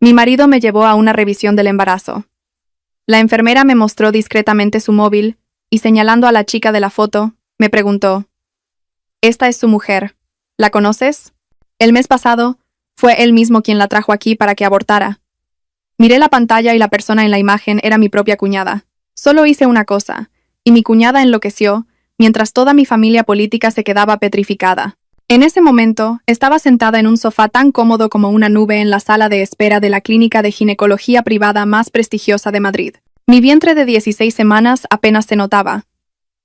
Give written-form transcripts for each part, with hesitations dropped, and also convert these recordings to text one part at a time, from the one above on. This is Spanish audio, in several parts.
Mi marido me llevó a una revisión del embarazo. La enfermera me mostró discretamente su móvil y señalando a la chica de la foto, me preguntó: «Esta es su mujer. ¿La conoces? El mes pasado, fue él mismo quien la trajo aquí para que abortara». Miré la pantalla y la persona en la imagen era mi propia cuñada. Solo hice una cosa, y mi cuñada enloqueció, mientras toda mi familia política se quedaba petrificada. En ese momento, estaba sentada en un sofá tan cómodo como una nube en la sala de espera de la clínica de ginecología privada más prestigiosa de Madrid. Mi vientre de 16 semanas apenas se notaba,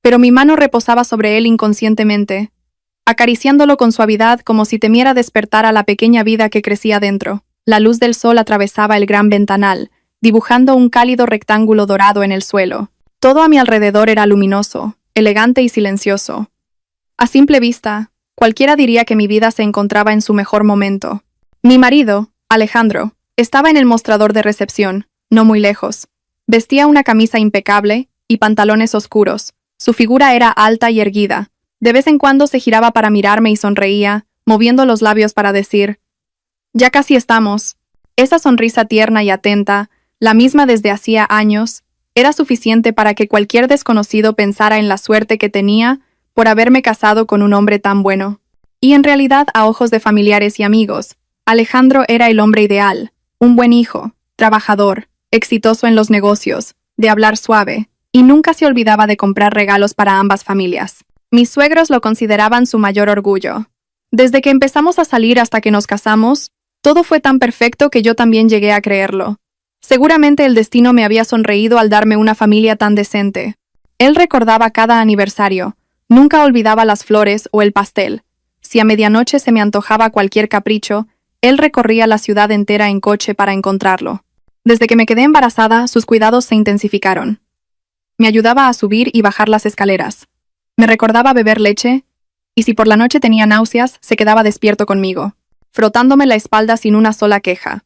pero mi mano reposaba sobre él inconscientemente, acariciándolo con suavidad como si temiera despertar a la pequeña vida que crecía dentro. La luz del sol atravesaba el gran ventanal, dibujando un cálido rectángulo dorado en el suelo. Todo a mi alrededor era luminoso, elegante y silencioso. A simple vista, cualquiera diría que mi vida se encontraba en su mejor momento. Mi marido, Alejandro, estaba en el mostrador de recepción, no muy lejos. Vestía una camisa impecable y pantalones oscuros. Su figura era alta y erguida. De vez en cuando se giraba para mirarme y sonreía, moviendo los labios para decir: «Ya casi estamos». Esa sonrisa tierna y atenta, la misma desde hacía años, era suficiente para que cualquier desconocido pensara en la suerte que tenía por haberme casado con un hombre tan bueno. Y en realidad, a ojos de familiares y amigos, Alejandro era el hombre ideal, un buen hijo, trabajador, exitoso en los negocios, de hablar suave, y nunca se olvidaba de comprar regalos para ambas familias. Mis suegros lo consideraban su mayor orgullo. Desde que empezamos a salir hasta que nos casamos, todo fue tan perfecto que yo también llegué a creerlo. Seguramente el destino me había sonreído al darme una familia tan decente. Él recordaba cada aniversario, nunca olvidaba las flores o el pastel. Si a medianoche se me antojaba cualquier capricho, él recorría la ciudad entera en coche para encontrarlo. Desde que me quedé embarazada, sus cuidados se intensificaron. Me ayudaba a subir y bajar las escaleras. Me recordaba beber leche, y si por la noche tenía náuseas, se quedaba despierto conmigo, frotándome la espalda sin una sola queja.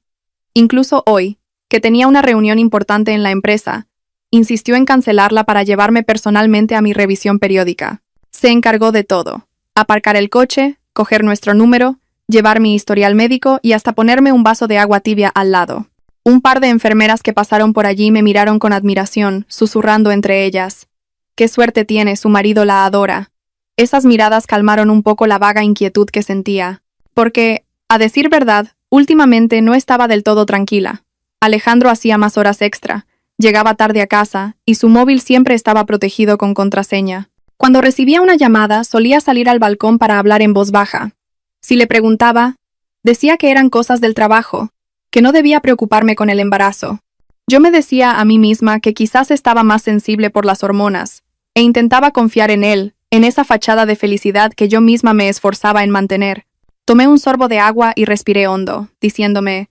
Incluso hoy, que tenía una reunión importante en la empresa, insistió en cancelarla para llevarme personalmente a mi revisión periódica. Se encargó de todo: aparcar el coche, coger nuestro número, llevar mi historial médico y hasta ponerme un vaso de agua tibia al lado. Un par de enfermeras que pasaron por allí me miraron con admiración, susurrando entre ellas: «Qué suerte tiene, su marido la adora». Esas miradas calmaron un poco la vaga inquietud que sentía, porque, a decir verdad, últimamente no estaba del todo tranquila. Alejandro hacía más horas extra, llegaba tarde a casa, y su móvil siempre estaba protegido con contraseña. Cuando recibía una llamada, solía salir al balcón para hablar en voz baja. Si le preguntaba, decía que eran cosas del trabajo, que no debía preocuparme con el embarazo. Yo me decía a mí misma que quizás estaba más sensible por las hormonas, e intentaba confiar en él, en esa fachada de felicidad que yo misma me esforzaba en mantener. Tomé un sorbo de agua y respiré hondo, diciéndome: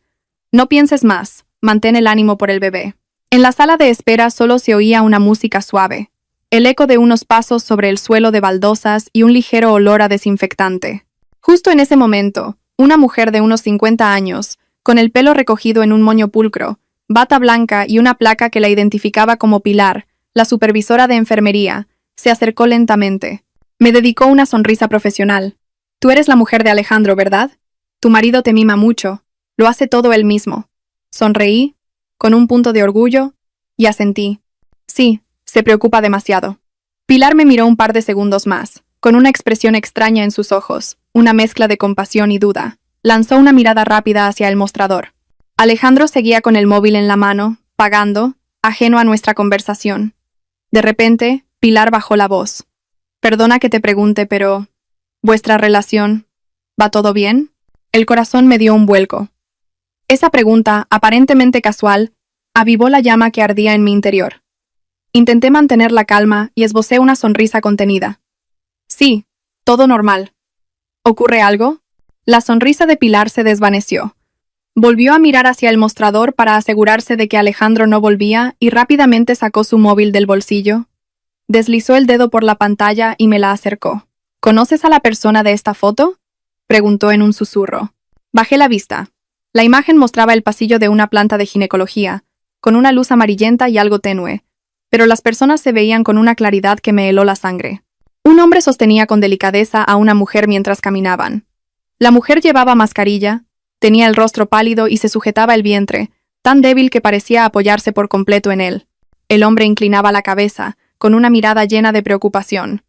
«No pienses más, mantén el ánimo por el bebé». En la sala de espera solo se oía una música suave, el eco de unos pasos sobre el suelo de baldosas y un ligero olor a desinfectante. Justo en ese momento, una mujer de unos 50 años, con el pelo recogido en un moño pulcro, bata blanca y una placa que la identificaba como Pilar, la supervisora de enfermería, se acercó lentamente. Me dedicó una sonrisa profesional. «Tú eres la mujer de Alejandro, ¿verdad? Tu marido te mima mucho. Lo hace todo él mismo». Sonreí, con un punto de orgullo, y asentí. «Sí, se preocupa demasiado». Pilar me miró un par de segundos más, con una expresión extraña en sus ojos, una mezcla de compasión y duda. Lanzó una mirada rápida hacia el mostrador. Alejandro seguía con el móvil en la mano, pagando, ajeno a nuestra conversación. De repente, Pilar bajó la voz. «Perdona que te pregunte, pero ¿vuestra relación va todo bien?». El corazón me dio un vuelco. Esa pregunta, aparentemente casual, avivó la llama que ardía en mi interior. Intenté mantener la calma y esbocé una sonrisa contenida. «Sí, todo normal». «¿Ocurre algo?». La sonrisa de Pilar se desvaneció. Volvió a mirar hacia el mostrador para asegurarse de que Alejandro no volvía y rápidamente sacó su móvil del bolsillo. Deslizó el dedo por la pantalla y me la acercó. «¿Conoces a la persona de esta foto?», preguntó en un susurro. Bajé la vista. La imagen mostraba el pasillo de una planta de ginecología, con una luz amarillenta y algo tenue, pero las personas se veían con una claridad que me heló la sangre. Un hombre sostenía con delicadeza a una mujer mientras caminaban. La mujer llevaba mascarilla, Tenía el rostro pálido y se sujetaba el vientre, tan débil que parecía apoyarse por completo en él. El hombre inclinaba la cabeza, con una mirada llena de preocupación.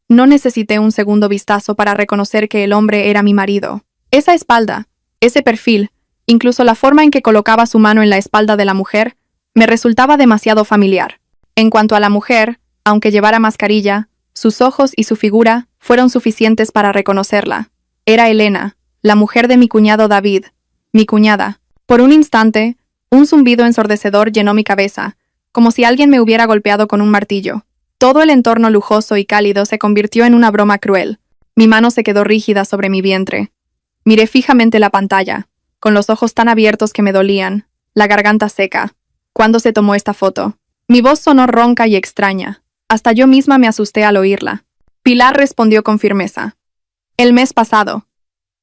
No necesité un segundo vistazo para reconocer que el hombre era mi marido. Esa espalda, ese perfil, incluso la forma en que colocaba su mano en la espalda de la mujer, me resultaba demasiado familiar. En cuanto a la mujer, aunque llevara mascarilla, sus ojos y su figura fueron suficientes para reconocerla. Era Elena, la mujer de mi cuñado David, mi cuñada. Por un instante, un zumbido ensordecedor llenó mi cabeza, como si alguien me hubiera golpeado con un martillo. Todo el entorno lujoso y cálido se convirtió en una broma cruel. Mi mano se quedó rígida sobre mi vientre. Miré fijamente la pantalla, con los ojos tan abiertos que me dolían, la garganta seca. ¿Cuándo se tomó esta foto? Mi voz sonó ronca y extraña. Hasta yo misma me asusté al oírla. Pilar respondió con firmeza. El mes pasado.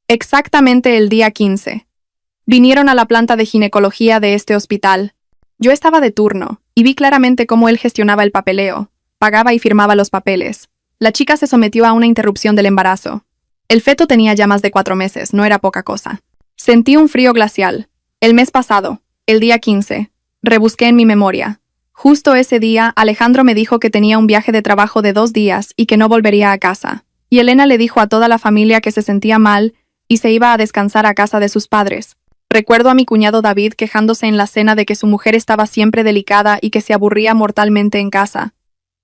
Exactamente el día 15. Vinieron a la planta de ginecología de este hospital. Yo estaba de turno, y vi claramente cómo él gestionaba el papeleo, pagaba y firmaba los papeles. La chica se sometió a una interrupción del embarazo. El feto tenía ya más de 4 meses, no era poca cosa. Sentí un frío glacial. El mes pasado, el día 15. Rebusqué en mi memoria. Justo ese día, Alejandro me dijo que tenía un viaje de trabajo de 2 días y que no volvería a casa. Y Elena le dijo a toda la familia que se sentía mal y se iba a descansar a casa de sus padres. Recuerdo a mi cuñado David quejándose en la cena de que su mujer estaba siempre delicada y que se aburría mortalmente en casa.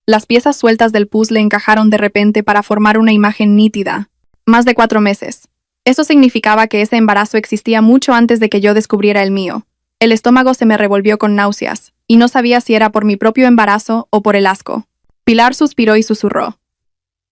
Las piezas sueltas del puzzle encajaron de repente para formar una imagen nítida. Más de 4 meses. Eso significaba que ese embarazo existía mucho antes de que yo descubriera el mío. El estómago se me revolvió con náuseas, y no sabía si era por mi propio embarazo o por el asco. Pilar suspiró y susurró.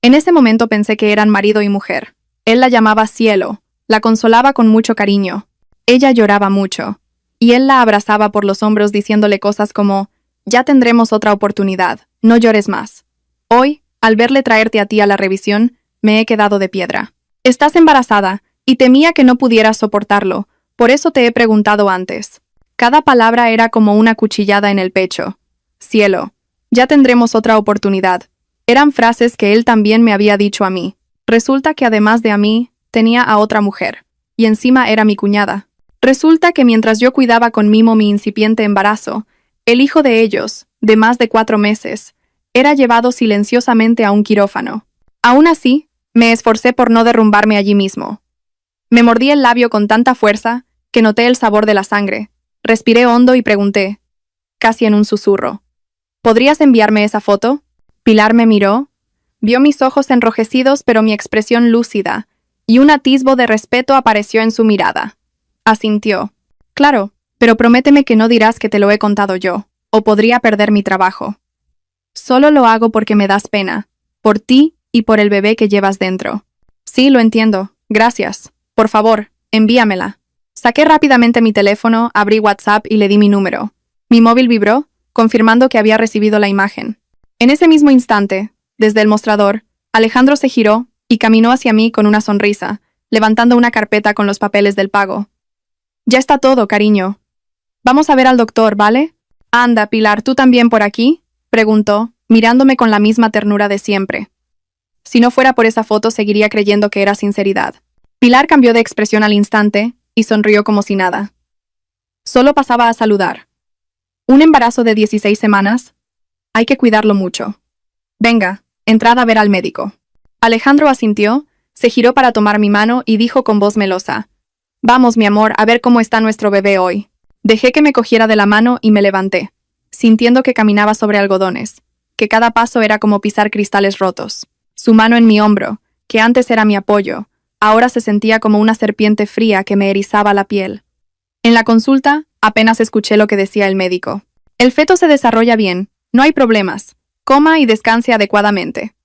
En ese momento pensé que eran marido y mujer. Él la llamaba Cielo, la consolaba con mucho cariño. Ella lloraba mucho, y él la abrazaba por los hombros diciéndole cosas como, ya tendremos otra oportunidad, no llores más. Hoy, al verle traerte a ti a la revisión, me he quedado de piedra. Estás embarazada, y temía que no pudieras soportarlo, por eso te he preguntado antes. Cada palabra era como una cuchillada en el pecho. Cielo, ya tendremos otra oportunidad. Eran frases que él también me había dicho a mí. Resulta que además de a mí, tenía a otra mujer, y encima era mi cuñada. Resulta que mientras yo cuidaba con mimo mi incipiente embarazo, el hijo de ellos, de más de 4 meses, era llevado silenciosamente a un quirófano. Aún así, me esforcé por no derrumbarme allí mismo. Me mordí el labio con tanta fuerza que noté el sabor de la sangre. Respiré hondo y pregunté, casi en un susurro, ¿podrías enviarme esa foto? Pilar me miró, vio mis ojos enrojecidos pero mi expresión lúcida, y un atisbo de respeto apareció en su mirada. Asintió. Claro, pero prométeme que no dirás que te lo he contado yo, o podría perder mi trabajo. Solo lo hago porque me das pena, por ti y por el bebé que llevas dentro. Sí, lo entiendo, gracias. Por favor, envíamela. Saqué rápidamente mi teléfono, abrí WhatsApp y le di mi número. Mi móvil vibró, confirmando que había recibido la imagen. En ese mismo instante, desde el mostrador, Alejandro se giró y caminó hacia mí con una sonrisa, levantando una carpeta con los papeles del pago. Ya está todo, cariño. Vamos a ver al doctor, ¿vale? Anda, Pilar, ¿tú también por aquí? Preguntó, mirándome con la misma ternura de siempre. Si no fuera por esa foto, seguiría creyendo que era sinceridad. Pilar cambió de expresión al instante y sonrió como si nada. Solo pasaba a saludar. ¿Un embarazo de 16 semanas? Hay que cuidarlo mucho. Venga, entrad a ver al médico. Alejandro asintió, se giró para tomar mi mano y dijo con voz melosa, vamos, mi amor, a ver cómo está nuestro bebé hoy. Dejé que me cogiera de la mano y me levanté, sintiendo que caminaba sobre algodones, que cada paso era como pisar cristales rotos. Su mano en mi hombro, que antes era mi apoyo, ahora se sentía como una serpiente fría que me erizaba la piel. En la consulta, apenas escuché lo que decía el médico. El feto se desarrolla bien, no hay problemas. Coma y descanse adecuadamente.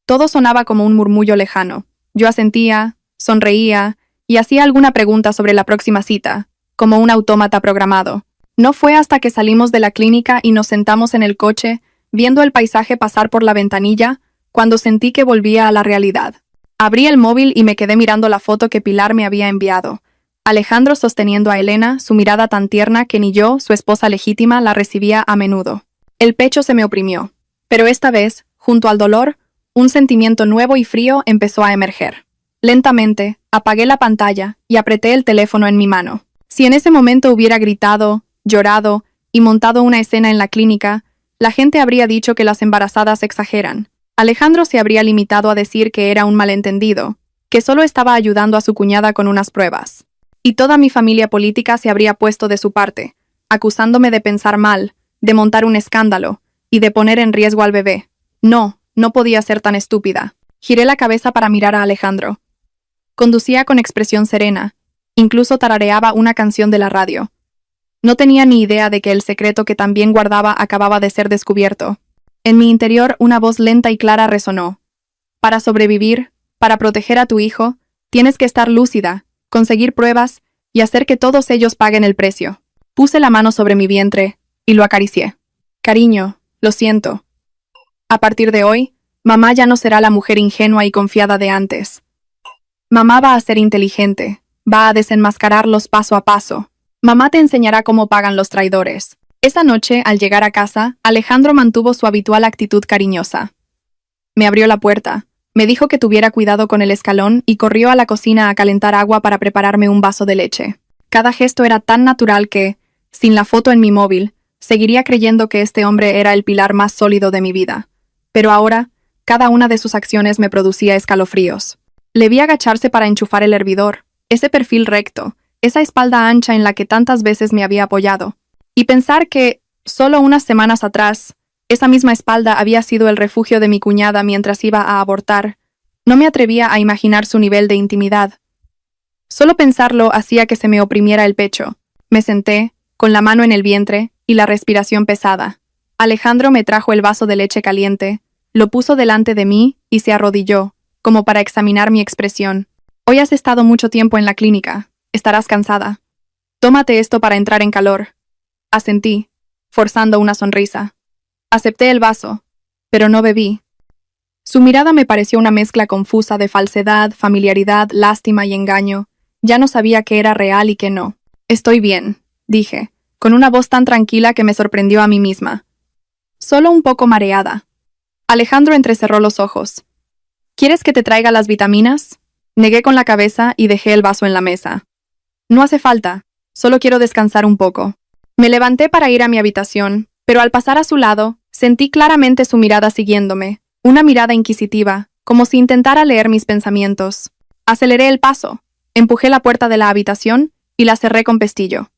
Todo sonaba como un murmullo lejano. Yo asentía, sonreía y hacía alguna pregunta sobre la próxima cita, como un autómata programado. No fue hasta que salimos de la clínica y nos sentamos en el coche, viendo el paisaje pasar por la ventanilla, cuando sentí que volvía a la realidad. Abrí el móvil y me quedé mirando la foto que Pilar me había enviado. Alejandro sosteniendo a Elena, su mirada tan tierna que ni yo, su esposa legítima, la recibía a menudo. El pecho se me oprimió. Pero esta vez, junto al dolor, un sentimiento nuevo y frío empezó a emerger. Lentamente, apagué la pantalla y apreté el teléfono en mi mano. Si en ese momento hubiera gritado, llorado y montado una escena en la clínica, la gente habría dicho que las embarazadas exageran. Alejandro se habría limitado a decir que era un malentendido, que solo estaba ayudando a su cuñada con unas pruebas. Y toda mi familia política se habría puesto de su parte, acusándome de pensar mal, de montar un escándalo y de poner en riesgo al bebé. No, no podía ser tan estúpida. Giré la cabeza para mirar a Alejandro. Conducía con expresión serena, incluso tarareaba una canción de la radio. No tenía ni idea de que el secreto que también guardaba acababa de ser descubierto. En mi interior una voz lenta y clara resonó. Para sobrevivir, para proteger a tu hijo, tienes que estar lúcida, conseguir pruebas y hacer que todos ellos paguen el precio. Puse la mano sobre mi vientre y lo acaricié. Cariño, lo siento. A partir de hoy, mamá ya no será la mujer ingenua y confiada de antes. Mamá va a ser inteligente, va a desenmascararlos paso a paso. Mamá te enseñará cómo pagan los traidores. Esa noche, al llegar a casa, Alejandro mantuvo su habitual actitud cariñosa. Me abrió la puerta, me dijo que tuviera cuidado con el escalón y corrió a la cocina a calentar agua para prepararme un vaso de leche. Cada gesto era tan natural que, sin la foto en mi móvil, seguiría creyendo que este hombre era el pilar más sólido de mi vida. Pero ahora, cada una de sus acciones me producía escalofríos. Le vi agacharse para enchufar el hervidor, ese perfil recto, esa espalda ancha en la que tantas veces me había apoyado. Y pensar que, solo unas semanas atrás, esa misma espalda había sido el refugio de mi cuñada mientras iba a abortar, no me atrevía a imaginar su nivel de intimidad. Solo pensarlo hacía que se me oprimiera el pecho. Me senté, con la mano en el vientre y la respiración pesada. Alejandro me trajo el vaso de leche caliente, lo puso delante de mí y se arrodilló, como para examinar mi expresión. Hoy has estado mucho tiempo en la clínica. Estarás cansada. Tómate esto para entrar en calor. Asentí, forzando una sonrisa. Acepté el vaso, pero no bebí. Su mirada me pareció una mezcla confusa de falsedad, familiaridad, lástima y engaño. Ya no sabía qué era real y qué no. Estoy bien, dije, con una voz tan tranquila que me sorprendió a mí misma. Solo un poco mareada. Alejandro entrecerró los ojos. ¿Quieres que te traiga las vitaminas? Negué con la cabeza y dejé el vaso en la mesa. No hace falta, solo quiero descansar un poco. Me levanté para ir a mi habitación, pero al pasar a su lado, sentí claramente su mirada siguiéndome, una mirada inquisitiva, como si intentara leer mis pensamientos. Aceleré el paso, empujé la puerta de la habitación y la cerré con pestillo.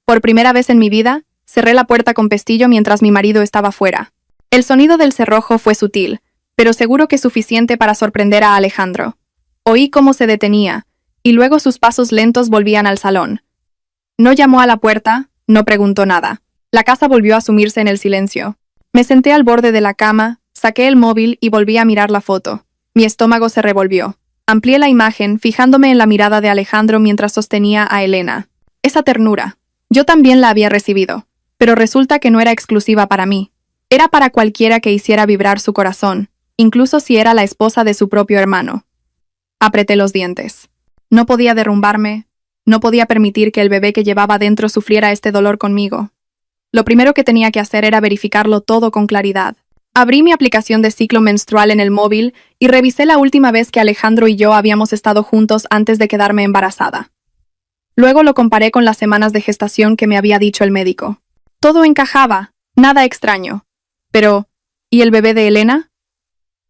Por primera vez en mi vida, cerré la puerta con pestillo mientras mi marido estaba fuera. El sonido del cerrojo fue sutil, pero seguro que suficiente para sorprender a Alejandro. Oí cómo se detenía, y luego sus pasos lentos volvían al salón. No llamó a la puerta, no preguntó nada. La casa volvió a sumirse en el silencio. Me senté al borde de la cama, saqué el móvil y volví a mirar la foto. Mi estómago se revolvió. Amplié la imagen, fijándome en la mirada de Alejandro mientras sostenía a Elena. Esa ternura. Yo también la había recibido, pero resulta que no era exclusiva para mí. Era para cualquiera que hiciera vibrar su corazón, incluso si era la esposa de su propio hermano. Apreté los dientes. No podía derrumbarme, no podía permitir que el bebé que llevaba dentro sufriera este dolor conmigo. Lo primero que tenía que hacer era verificarlo todo con claridad. Abrí mi aplicación de ciclo menstrual en el móvil y revisé la última vez que Alejandro y yo habíamos estado juntos antes de quedarme embarazada. Luego lo comparé con las semanas de gestación que me había dicho el médico. Todo encajaba, nada extraño. Pero, ¿y el bebé de Elena?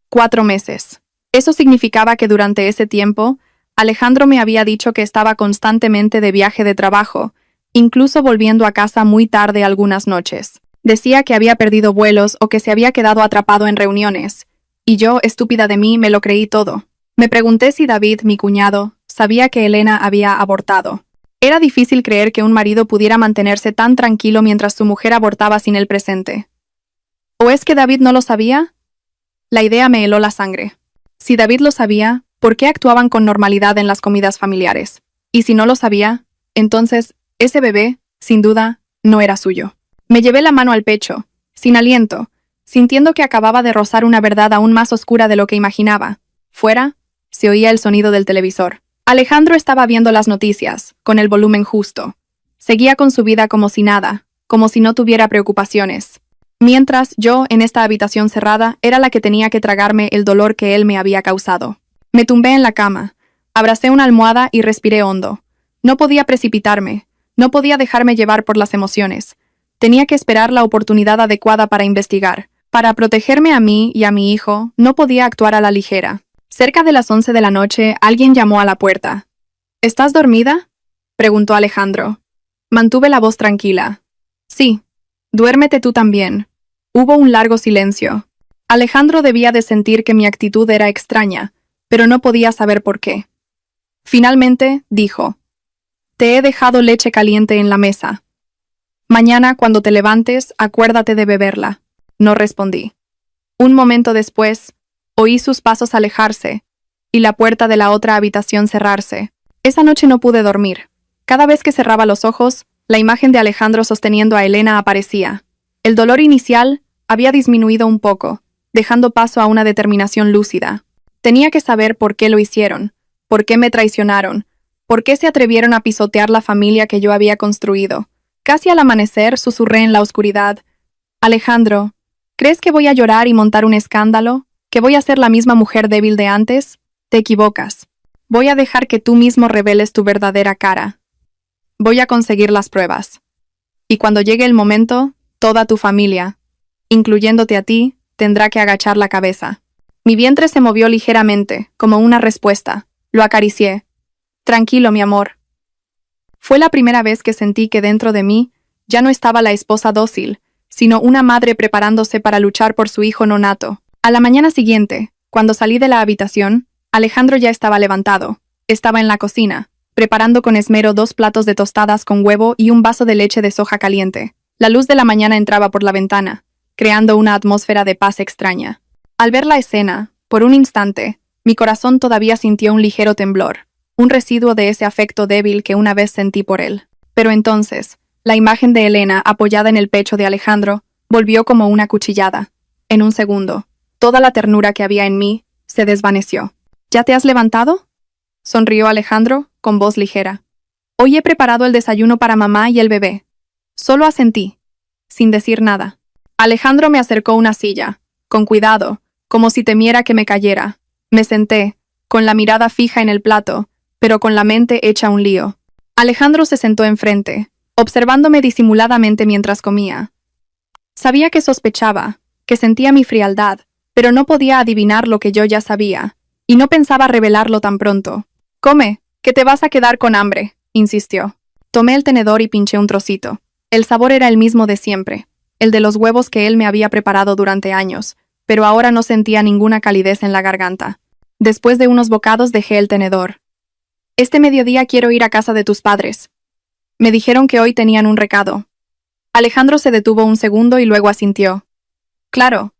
4 meses. Eso significaba que durante ese tiempo, Alejandro me había dicho que estaba constantemente de viaje de trabajo, incluso volviendo a casa muy tarde algunas noches. Decía que había perdido vuelos o que se había quedado atrapado en reuniones, y yo, estúpida de mí, me lo creí todo. Me pregunté si David, mi cuñado, sabía que Elena había abortado. Era difícil creer que un marido pudiera mantenerse tan tranquilo mientras su mujer abortaba sin él presente. ¿O es que David no lo sabía? La idea me heló la sangre. Si David lo sabía, ¿por qué actuaban con normalidad en las comidas familiares? Y si no lo sabía, entonces, ese bebé, sin duda, no era suyo. Me llevé la mano al pecho, sin aliento, sintiendo que acababa de rozar una verdad aún más oscura de lo que imaginaba. Fuera, se oía el sonido del televisor. Alejandro estaba viendo las noticias, con el volumen justo. Seguía con su vida como si nada, como si no tuviera preocupaciones. Mientras yo, en esta habitación cerrada, era la que tenía que tragarme el dolor que él me había causado. Me tumbé en la cama, abracé una almohada y respiré hondo. No podía precipitarme, no podía dejarme llevar por las emociones. Tenía que esperar la oportunidad adecuada para investigar. Para protegerme a mí y a mi hijo, no podía actuar a la ligera. Cerca de las 11 de la noche, alguien llamó a la puerta. ¿Estás dormida?, preguntó Alejandro. Mantuve la voz tranquila. Sí. Duérmete tú también. Hubo un largo silencio. Alejandro debía de sentir que mi actitud era extraña, pero no podía saber por qué. Finalmente, dijo: Te he dejado leche caliente en la mesa. Mañana, cuando te levantes, acuérdate de beberla. No respondí. Un momento después, oí sus pasos alejarse y la puerta de la otra habitación cerrarse. Esa noche no pude dormir. Cada vez que cerraba los ojos, la imagen de Alejandro sosteniendo a Elena aparecía. El dolor inicial había disminuido un poco, dejando paso a una determinación lúcida. Tenía que saber por qué lo hicieron, por qué me traicionaron, por qué se atrevieron a pisotear la familia que yo había construido. Casi al amanecer susurré en la oscuridad: Alejandro, ¿crees que voy a llorar y montar un escándalo? ¿Que voy a ser la misma mujer débil de antes? Te equivocas. Voy a dejar que tú mismo reveles tu verdadera cara. Voy a conseguir las pruebas. Y cuando llegue el momento, toda tu familia, incluyéndote a ti, tendrá que agachar la cabeza. Mi vientre se movió ligeramente, como una respuesta. Lo acaricié. Tranquilo, mi amor. Fue la primera vez que sentí que dentro de mí ya no estaba la esposa dócil, sino una madre preparándose para luchar por su hijo nonato. A la mañana siguiente, cuando salí de la habitación, Alejandro ya estaba levantado. Estaba en la cocina, preparando con esmero 2 platos de tostadas con huevo y un vaso de leche de soja caliente. La luz de la mañana entraba por la ventana, creando una atmósfera de paz extraña. Al ver la escena, por un instante, mi corazón todavía sintió un ligero temblor, un residuo de ese afecto débil que una vez sentí por él. Pero entonces, la imagen de Elena apoyada en el pecho de Alejandro volvió como una cuchillada. En un segundo, toda la ternura que había en mí se desvaneció. ¿Ya te has levantado?, sonrió Alejandro, con voz ligera. Hoy he preparado el desayuno para mamá y el bebé. Solo asentí, sin decir nada. Alejandro me acercó una silla, con cuidado, como si temiera que me cayera. Me senté, con la mirada fija en el plato, pero con la mente hecha un lío. Alejandro se sentó enfrente, observándome disimuladamente mientras comía. Sabía que sospechaba, que sentía mi frialdad, pero no podía adivinar lo que yo ya sabía, y no pensaba revelarlo tan pronto. «Come, que te vas a quedar con hambre», insistió. Tomé el tenedor y pinché un trocito. El sabor era el mismo de siempre, el de los huevos que él me había preparado durante años, pero ahora no sentía ninguna calidez en la garganta. Después de unos bocados dejé el tenedor. «Este mediodía quiero ir a casa de tus padres. Me dijeron que hoy tenían un recado». Alejandro se detuvo un segundo y luego asintió. «Claro.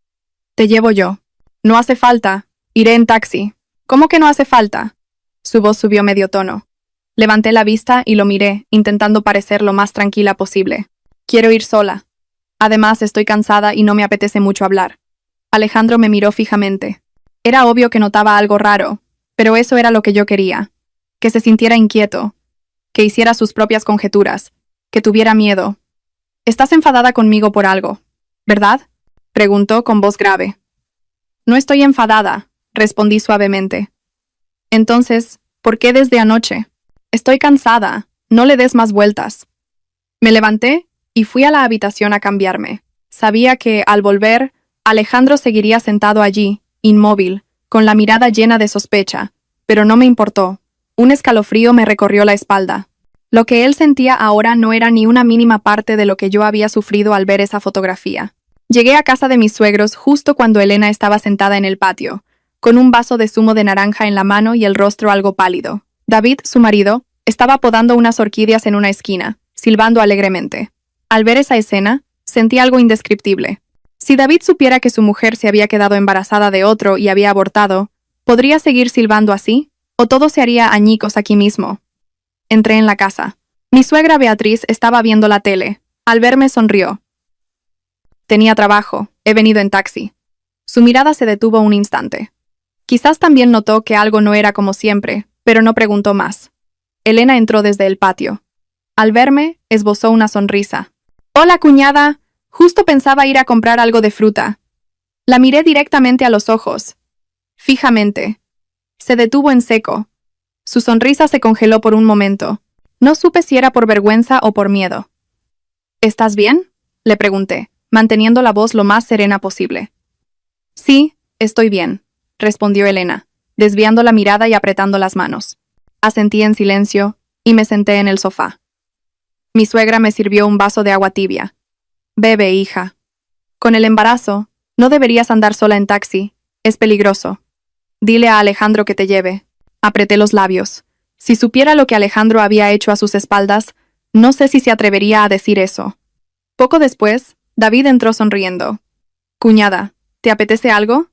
Te llevo yo». «No hace falta. Iré en taxi». «¿Cómo que no hace falta?». Su voz subió medio tono. Levanté la vista y lo miré, intentando parecer lo más tranquila posible. «Quiero ir sola. Además, estoy cansada y no me apetece mucho hablar». Alejandro me miró fijamente. Era obvio que notaba algo raro, pero eso era lo que yo quería. Que se sintiera inquieto, que hiciera sus propias conjeturas, que tuviera miedo. «Estás enfadada conmigo por algo, ¿verdad?», preguntó con voz grave. «No estoy enfadada», respondí suavemente. «Entonces, ¿por qué desde anoche?». «Estoy cansada, no le des más vueltas». Me levanté y fui a la habitación a cambiarme. Sabía que, al volver, Alejandro seguiría sentado allí, inmóvil, con la mirada llena de sospecha, pero no me importó. Un escalofrío me recorrió la espalda. Lo que él sentía ahora no era ni una mínima parte de lo que yo había sufrido al ver esa fotografía. Llegué a casa de mis suegros justo cuando Elena estaba sentada en el patio, con un vaso de zumo de naranja en la mano y el rostro algo pálido. David, su marido, estaba podando unas orquídeas en una esquina, silbando alegremente. Al ver esa escena, sentí algo indescriptible. Si David supiera que su mujer se había quedado embarazada de otro y había abortado, ¿podría seguir silbando así? ¿O todo se haría añicos aquí mismo? Entré en la casa. Mi suegra Beatriz estaba viendo la tele. Al verme sonrió. «Tenía trabajo. He venido en taxi». Su mirada se detuvo un instante. Quizás también notó que algo no era como siempre, pero no preguntó más. Elena entró desde el patio. Al verme, esbozó una sonrisa. «Hola, cuñada. Justo pensaba ir a comprar algo de fruta». La miré directamente a los ojos. Fijamente. Se detuvo en seco. Su sonrisa se congeló por un momento. No supe si era por vergüenza o por miedo. ¿Estás bien?, le pregunté, manteniendo la voz lo más serena posible. Sí, estoy bien, respondió Elena, desviando la mirada y apretando las manos. Asentí en silencio y me senté en el sofá. Mi suegra me sirvió un vaso de agua tibia. Bebe, hija. Con el embarazo, no deberías andar sola en taxi. Es peligroso. Dile a Alejandro que te lleve. Apreté los labios. Si supiera lo que Alejandro había hecho a sus espaldas, no sé si se atrevería a decir eso. Poco después, David entró sonriendo. Cuñada, ¿te apetece algo?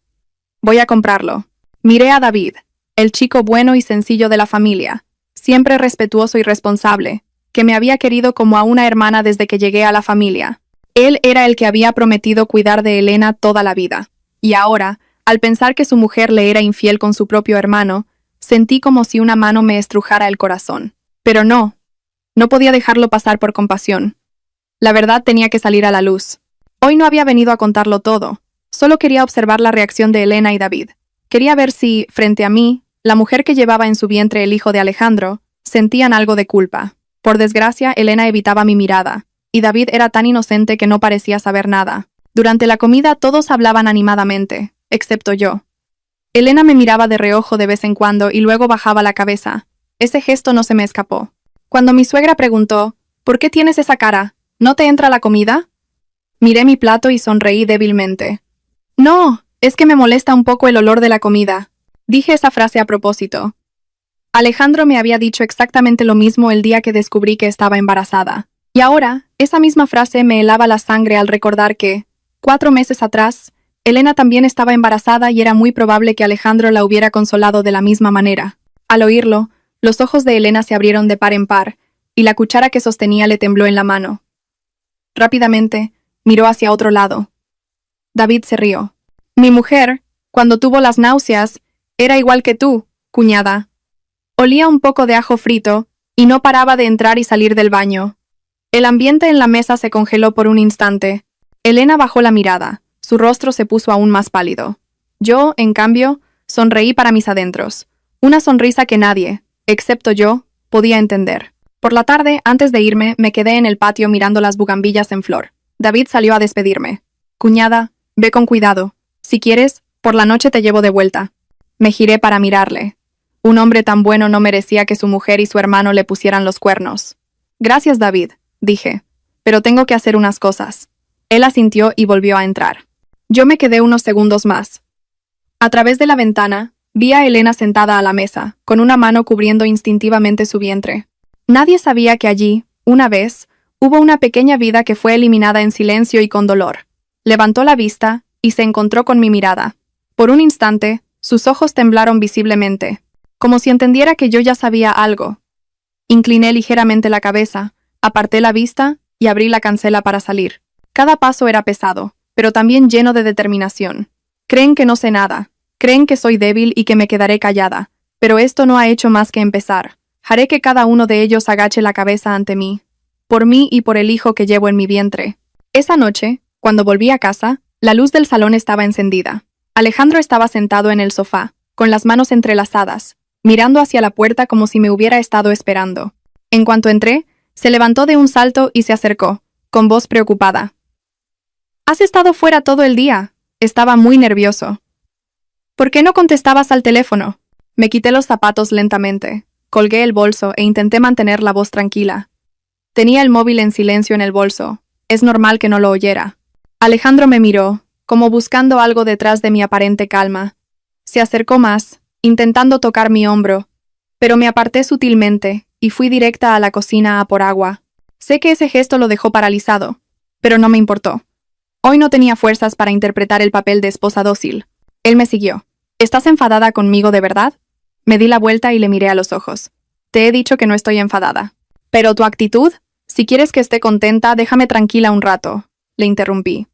Voy a comprarlo. Miré a David, el chico bueno y sencillo de la familia, siempre respetuoso y responsable, que me había querido como a una hermana desde que llegué a la familia. Él era el que había prometido cuidar de Elena toda la vida. Y ahora, al pensar que su mujer le era infiel con su propio hermano, sentí como si una mano me estrujara el corazón. Pero no podía dejarlo pasar por compasión. La verdad tenía que salir a la luz. Hoy no había venido a contarlo todo. Solo quería observar la reacción de Elena y David. Quería ver si, frente a mí, la mujer que llevaba en su vientre el hijo de Alejandro, sentían algo de culpa. Por desgracia, Elena evitaba mi mirada, y David era tan inocente que no parecía saber nada. Durante la comida todos hablaban animadamente, excepto yo. Elena me miraba de reojo de vez en cuando y luego bajaba la cabeza. Ese gesto no se me escapó. Cuando mi suegra preguntó, ¿por qué tienes esa cara? ¿No te entra la comida? Miré mi plato y sonreí débilmente. No, es que me molesta un poco el olor de la comida. Dije esa frase a propósito. Alejandro me había dicho exactamente lo mismo el día que descubrí que estaba embarazada. Y ahora, esa misma frase me helaba la sangre al recordar que, 4 meses atrás, Elena también estaba embarazada y era muy probable que Alejandro la hubiera consolado de la misma manera. Al oírlo, los ojos de Elena se abrieron de par en par, y la cuchara que sostenía le tembló en la mano. Rápidamente, miró hacia otro lado. David se rió. Mi mujer, cuando tuvo las náuseas, era igual que tú, cuñada. Olía un poco de ajo frito, y no paraba de entrar y salir del baño. El ambiente en la mesa se congeló por un instante. Elena bajó la mirada. Su rostro se puso aún más pálido. Yo, en cambio, sonreí para mis adentros. Una sonrisa que nadie, excepto yo, podía entender. Por la tarde, antes de irme, me quedé en el patio mirando las bugambillas en flor. David salió a despedirme. Cuñada, ve con cuidado. Si quieres, por la noche te llevo de vuelta. Me giré para mirarle. Un hombre tan bueno no merecía que su mujer y su hermano le pusieran los cuernos. Gracias, David, dije. Pero tengo que hacer unas cosas. Él asintió y volvió a entrar. Yo me quedé unos segundos más. A través de la ventana, vi a Elena sentada a la mesa, con una mano cubriendo instintivamente su vientre. Nadie sabía que allí, una vez, hubo una pequeña vida que fue eliminada en silencio y con dolor. Levantó la vista y se encontró con mi mirada. Por un instante, sus ojos temblaron visiblemente, como si entendiera que yo ya sabía algo. Incliné ligeramente la cabeza, aparté la vista y abrí la cancela para salir. Cada paso era pesado, pero también lleno de determinación. Creen que no sé nada, creen que soy débil y que me quedaré callada, pero esto no ha hecho más que empezar. Haré que cada uno de ellos agache la cabeza ante mí, por mí y por el hijo que llevo en mi vientre. Esa noche, cuando volví a casa, la luz del salón estaba encendida. Alejandro estaba sentado en el sofá, con las manos entrelazadas, mirando hacia la puerta como si me hubiera estado esperando. En cuanto entré, se levantó de un salto y se acercó, con voz preocupada. «¿Has estado fuera todo el día?» Estaba muy nervioso. «¿Por qué no contestabas al teléfono?» Me quité los zapatos lentamente. Colgué el bolso e intenté mantener la voz tranquila. Tenía el móvil en silencio en el bolso. Es normal que no lo oyera. Alejandro me miró, como buscando algo detrás de mi aparente calma. Se acercó más, intentando tocar mi hombro, pero me aparté sutilmente y fui directa a la cocina a por agua. Sé que ese gesto lo dejó paralizado, pero no me importó. Hoy no tenía fuerzas para interpretar el papel de esposa dócil. Él me siguió. ¿Estás enfadada conmigo de verdad? Me di la vuelta y le miré a los ojos. Te he dicho que no estoy enfadada. Pero tu actitud, si quieres que esté contenta, déjame tranquila un rato, le interrumpí.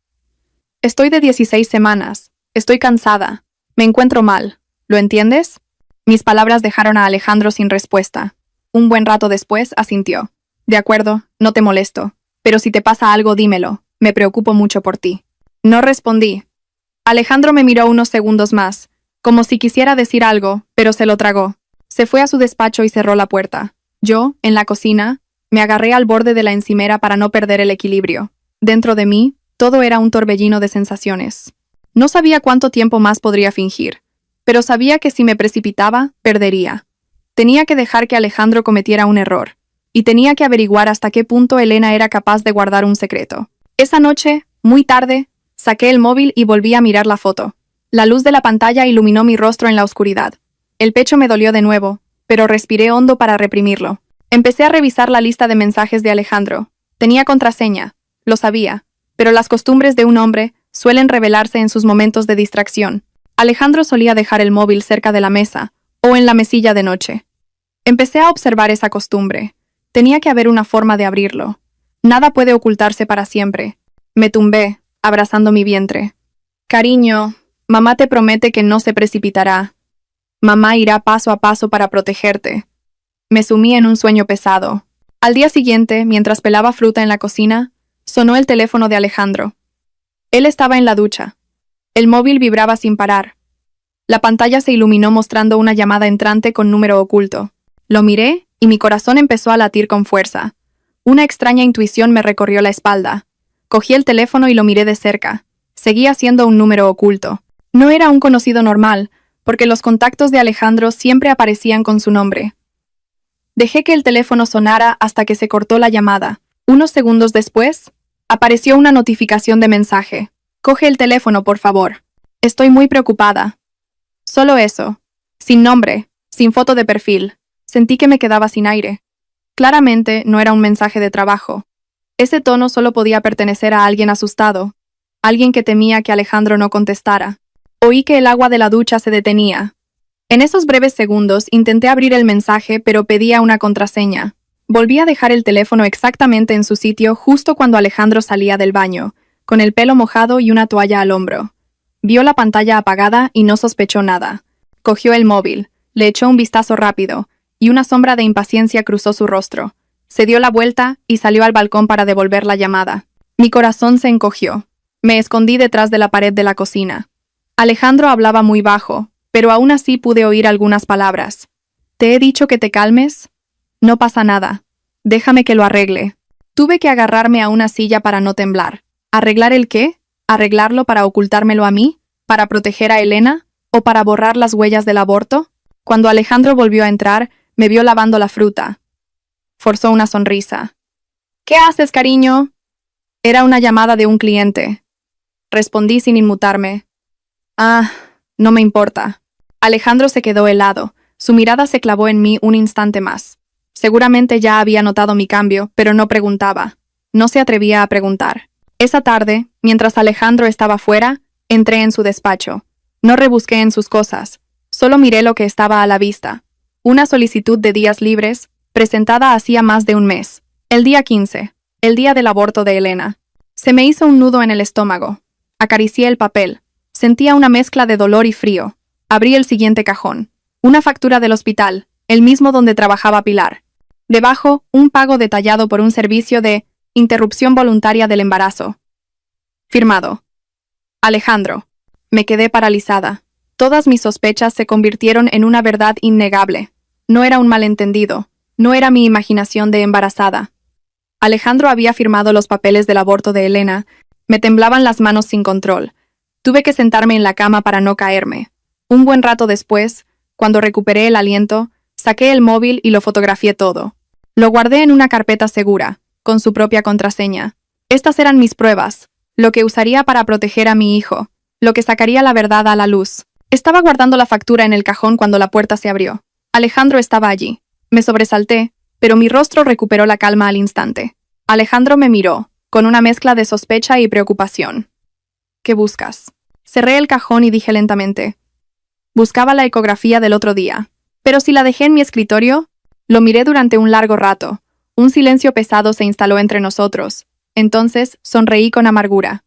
Estoy de 16 semanas. Estoy cansada. Me encuentro mal. ¿Lo entiendes? Mis palabras dejaron a Alejandro sin respuesta. Un buen rato después asintió. De acuerdo, no te molesto. Pero si te pasa algo, dímelo. Me preocupo mucho por ti. No respondí. Alejandro me miró unos segundos más, como si quisiera decir algo, pero se lo tragó. Se fue a su despacho y cerró la puerta. Yo, en la cocina, me agarré al borde de la encimera para no perder el equilibrio. Dentro de mí, todo era un torbellino de sensaciones. No sabía cuánto tiempo más podría fingir, pero sabía que si me precipitaba, perdería. Tenía que dejar que Alejandro cometiera un error, y tenía que averiguar hasta qué punto Elena era capaz de guardar un secreto. Esa noche, muy tarde, saqué el móvil y volví a mirar la foto. La luz de la pantalla iluminó mi rostro en la oscuridad. El pecho me dolió de nuevo, pero respiré hondo para reprimirlo. Empecé a revisar la lista de mensajes de Alejandro. Tenía contraseña, lo sabía, pero las costumbres de un hombre suelen revelarse en sus momentos de distracción. Alejandro solía dejar el móvil cerca de la mesa o en la mesilla de noche. Empecé a observar esa costumbre. Tenía que haber una forma de abrirlo. Nada puede ocultarse para siempre. Me tumbé, abrazando mi vientre. Cariño, mamá te promete que no se precipitará. Mamá irá paso a paso para protegerte. Me sumí en un sueño pesado. Al día siguiente, mientras pelaba fruta en la cocina, sonó el teléfono de Alejandro. Él estaba en la ducha. El móvil vibraba sin parar. La pantalla se iluminó mostrando una llamada entrante con número oculto. Lo miré y mi corazón empezó a latir con fuerza. Una extraña intuición me recorrió la espalda. Cogí el teléfono y lo miré de cerca. Seguía siendo un número oculto. No era un conocido normal, porque los contactos de Alejandro siempre aparecían con su nombre. Dejé que el teléfono sonara hasta que se cortó la llamada. Unos segundos después, apareció una notificación de mensaje. Coge el teléfono, por favor. Estoy muy preocupada. Solo eso. Sin nombre, sin foto de perfil. Sentí que me quedaba sin aire. Claramente no era un mensaje de trabajo. Ese tono solo podía pertenecer a alguien asustado, alguien que temía que Alejandro no contestara. Oí que el agua de la ducha se detenía. En esos breves segundos intenté abrir el mensaje, pero pedía una contraseña. Volví a dejar el teléfono exactamente en su sitio justo cuando Alejandro salía del baño, con el pelo mojado y una toalla al hombro. Vio la pantalla apagada y no sospechó nada. Cogió el móvil, le echó un vistazo rápido, y una sombra de impaciencia cruzó su rostro. Se dio la vuelta y salió al balcón para devolver la llamada. Mi corazón se encogió. Me escondí detrás de la pared de la cocina. Alejandro hablaba muy bajo, pero aún así pude oír algunas palabras. ¿Te he dicho que te calmes? No pasa nada. Déjame que lo arregle. Tuve que agarrarme a una silla para no temblar. ¿Arreglar el qué? ¿Arreglarlo para ocultármelo a mí? ¿Para proteger a Elena? ¿O para borrar las huellas del aborto? Cuando Alejandro volvió a entrar, me vio lavando la fruta. Forzó una sonrisa. ¿Qué haces, cariño? Era una llamada de un cliente. Respondí sin inmutarme. Ah, no me importa. Alejandro se quedó helado. Su mirada se clavó en mí un instante más. Seguramente ya había notado mi cambio, pero no preguntaba. No se atrevía a preguntar. Esa tarde, mientras Alejandro estaba fuera, entré en su despacho. No rebusqué en sus cosas. Solo miré lo que estaba a la vista. Una solicitud de días libres, presentada hacía más de un mes. El día 15, el día del aborto de Elena. Se me hizo un nudo en el estómago. Acaricié el papel. Sentía una mezcla de dolor y frío. Abrí el siguiente cajón. Una factura del hospital, el mismo donde trabajaba Pilar. Debajo, un pago detallado por un servicio de interrupción voluntaria del embarazo. Firmado. Alejandro. Me quedé paralizada. Todas mis sospechas se convirtieron en una verdad innegable. No era un malentendido. No era mi imaginación de embarazada. Alejandro había firmado los papeles del aborto de Elena. Me temblaban las manos sin control. Tuve que sentarme en la cama para no caerme. Un buen rato después, cuando recuperé el aliento, saqué el móvil y lo fotografié todo. Lo guardé en una carpeta segura, con su propia contraseña. Estas eran mis pruebas, lo que usaría para proteger a mi hijo, lo que sacaría la verdad a la luz. Estaba guardando la factura en el cajón cuando la puerta se abrió. Alejandro estaba allí. Me sobresalté, pero mi rostro recuperó la calma al instante. Alejandro me miró, con una mezcla de sospecha y preocupación. ¿Qué buscas? Cerré el cajón y dije lentamente. Buscaba la ecografía del otro día. Pero si la dejé en mi escritorio, lo miré durante un largo rato. Un silencio pesado se instaló entre nosotros. Entonces sonreí con amargura.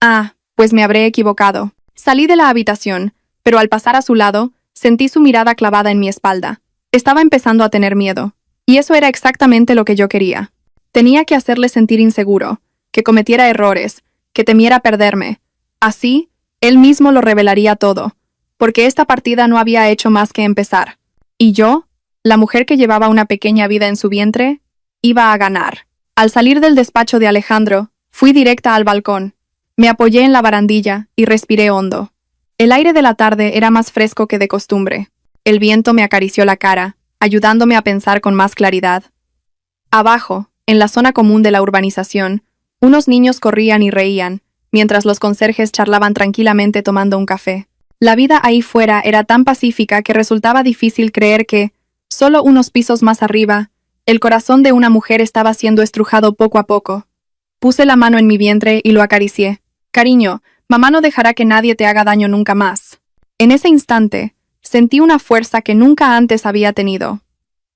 Ah, pues me habré equivocado. Salí de la habitación, pero al pasar a su lado, sentí su mirada clavada en mi espalda. Estaba empezando a tener miedo. Y eso era exactamente lo que yo quería. Tenía que hacerle sentir inseguro, que cometiera errores, que temiera perderme. Así, él mismo lo revelaría todo. porque esta partida no había hecho más que empezar. Y yo, la mujer que llevaba una pequeña vida en su vientre, iba a ganar. Al salir del despacho de Alejandro, fui directa al balcón. Me apoyé en la barandilla y respiré hondo. El aire de la tarde era más fresco que de costumbre. El viento me acarició la cara, ayudándome a pensar con más claridad. Abajo, en la zona común de la urbanización, unos niños corrían y reían, mientras los conserjes charlaban tranquilamente tomando un café. La vida ahí fuera era tan pacífica que resultaba difícil creer que, solo unos pisos más arriba, el corazón de una mujer estaba siendo estrujado poco a poco. Puse la mano en mi vientre y lo acaricié. Cariño, mamá no dejará que nadie te haga daño nunca más. En ese instante, sentí una fuerza que nunca antes había tenido.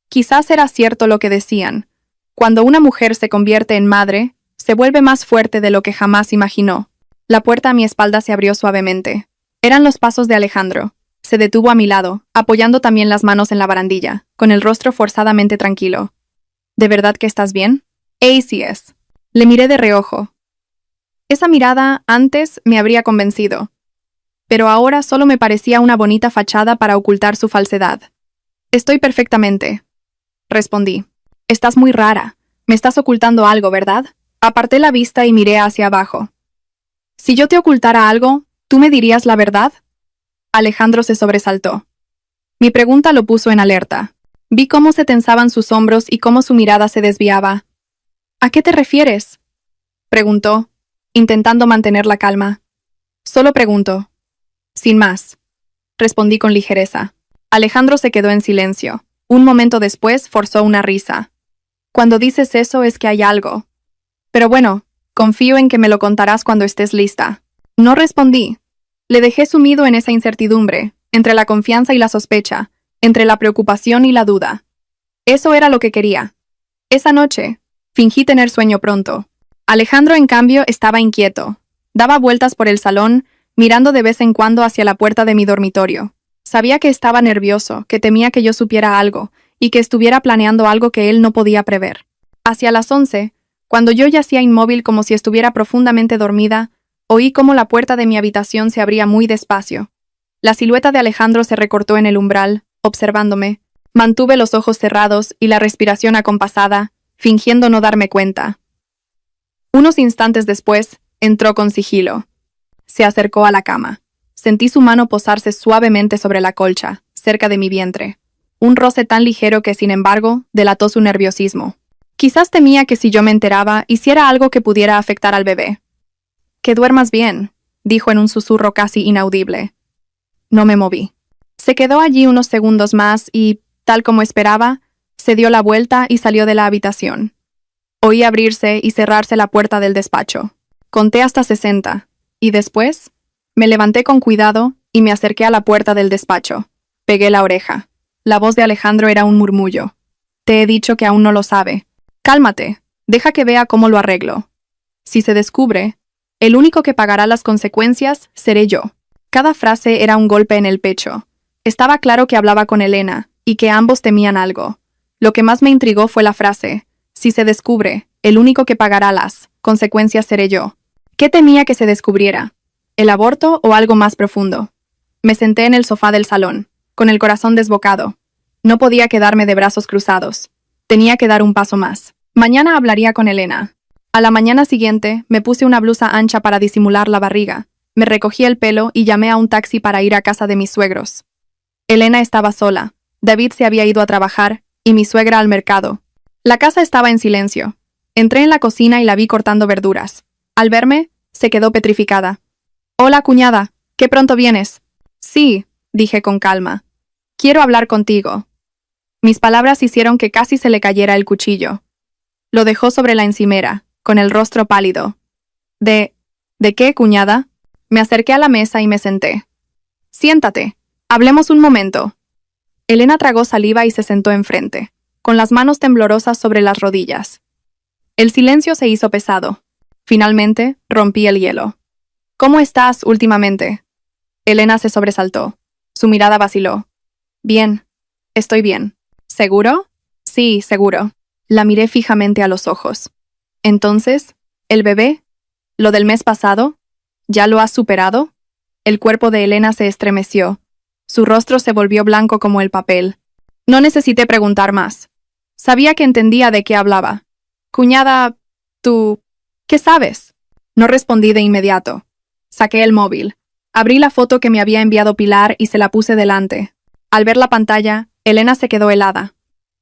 Quizás era cierto lo que decían. Cuando una mujer se convierte en madre, se vuelve más fuerte de lo que jamás imaginó. La puerta a mi espalda se abrió suavemente. Eran los pasos de Alejandro. Se detuvo a mi lado, apoyando también las manos en la barandilla, con el rostro forzadamente tranquilo. ¿De verdad que estás bien? Sí es. Le miré de reojo. Esa mirada antes me habría convencido, pero ahora solo me parecía una bonita fachada para ocultar su falsedad. Estoy perfectamente, respondí. Estás muy rara. Me estás ocultando algo, ¿verdad? Aparté la vista y miré hacia abajo. Si yo te ocultara algo, ¿tú me dirías la verdad? Alejandro se sobresaltó. Mi pregunta lo puso en alerta. Vi cómo se tensaban sus hombros y cómo su mirada se desviaba. ¿A qué te refieres?, preguntó, intentando mantener la calma. Solo pregunto. Sin más, respondí con ligereza. Alejandro se quedó en silencio. Un momento después forzó una risa. Cuando dices eso es que hay algo. Pero bueno, confío en que me lo contarás cuando estés lista. No respondí. Le dejé sumido en esa incertidumbre, entre la confianza y la sospecha, entre la preocupación y la duda. Eso era lo que quería. Esa noche, fingí tener sueño pronto. Alejandro, en cambio, estaba inquieto. Daba vueltas por el salón, mirando de vez en cuando hacia la puerta de mi dormitorio. Sabía que estaba nervioso, que temía que yo supiera algo, y que estuviera planeando algo que él no podía prever. Hacia las 11, cuando yo yacía inmóvil como si estuviera profundamente dormida, oí cómo la puerta de mi habitación se abría muy despacio. La silueta de Alejandro se recortó en el umbral, observándome. Mantuve los ojos cerrados y la respiración acompasada, fingiendo no darme cuenta. Unos instantes después, entró con sigilo. Se acercó a la cama. Sentí su mano posarse suavemente sobre la colcha, cerca de mi vientre. Un roce tan ligero que, sin embargo, delató su nerviosismo. Quizás temía que si yo me enteraba, hiciera algo que pudiera afectar al bebé. «Que duermas bien», dijo en un susurro casi inaudible. No me moví. Se quedó allí unos segundos más y, tal como esperaba, se dio la vuelta y salió de la habitación. Oí abrirse y cerrarse la puerta del despacho. Conté hasta 60, y después, me levanté con cuidado y me acerqué a la puerta del despacho. Pegué la oreja. La voz de Alejandro era un murmullo. «Te he dicho que aún no lo sabe. Cálmate, deja que vea cómo lo arreglo. Si se descubre, el único que pagará las consecuencias seré yo». Cada frase era un golpe en el pecho. Estaba claro que hablaba con Elena, y que ambos temían algo. Lo que más me intrigó fue la frase: «Si se descubre, el único que pagará las consecuencias seré yo». ¿Qué temía que se descubriera? ¿El aborto o algo más profundo? Me senté en el sofá del salón, con el corazón desbocado. No podía quedarme de brazos cruzados. Tenía que dar un paso más. Mañana hablaría con Elena. A la mañana siguiente, me puse una blusa ancha para disimular la barriga. Me recogí el pelo y llamé a un taxi para ir a casa de mis suegros. Elena estaba sola. David se había ido a trabajar, y mi suegra al mercado. La casa estaba en silencio. Entré en la cocina y la vi cortando verduras. Al verme, se quedó petrificada. «Hola, cuñada. ¿Qué pronto vienes?» «Sí», dije con calma. «Quiero hablar contigo». Mis palabras hicieron que casi se le cayera el cuchillo. Lo dejó sobre la encimera, con el rostro pálido. ¿De qué, cuñada?» Me acerqué a la mesa y me senté. «Siéntate. Hablemos un momento». Elena tragó saliva y se sentó enfrente, con las manos temblorosas sobre las rodillas. El silencio se hizo pesado. Finalmente, rompí el hielo. «¿Cómo estás últimamente?» Elena se sobresaltó. Su mirada vaciló. «Bien. Estoy bien». «¿Seguro?» «Sí, seguro». La miré fijamente a los ojos. «Entonces, ¿el bebé? ¿Lo del mes pasado? ¿Ya lo has superado?» El cuerpo de Elena se estremeció, Su rostro se volvió blanco como el papel. No necesité preguntar más. Sabía que entendía de qué hablaba. Cuñada, tú... ¿qué sabes? No respondí de inmediato. Saqué el móvil. Abrí la foto que me había enviado Pilar y se la puse delante. Al ver la pantalla, Elena se quedó helada.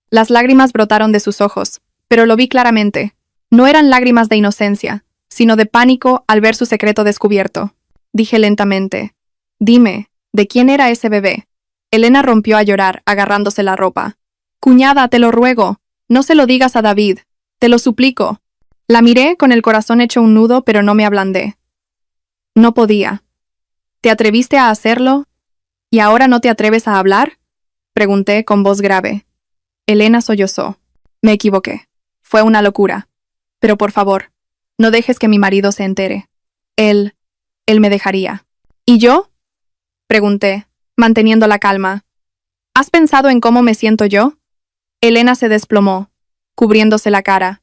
Las lágrimas brotaron de sus ojos, pero lo vi claramente. No eran lágrimas de inocencia, sino de pánico al ver su secreto descubierto. Dije lentamente, «Dime, ¿de quién era ese bebé?» Elena rompió a llorar, agarrándose la ropa. «Cuñada, te lo ruego, no se lo digas a David, te lo suplico». La miré con el corazón hecho un nudo, pero no me ablandé. No podía. «¿Te atreviste a hacerlo? ¿Y ahora no te atreves a hablar?», pregunté con voz grave. Elena sollozó. «Me equivoqué. Fue una locura. Pero por favor, no dejes que mi marido se entere. Él me dejaría». «¿Y yo?», pregunté, manteniendo la calma. «¿Has pensado en cómo me siento yo?». Elena se desplomó, cubriéndose la cara.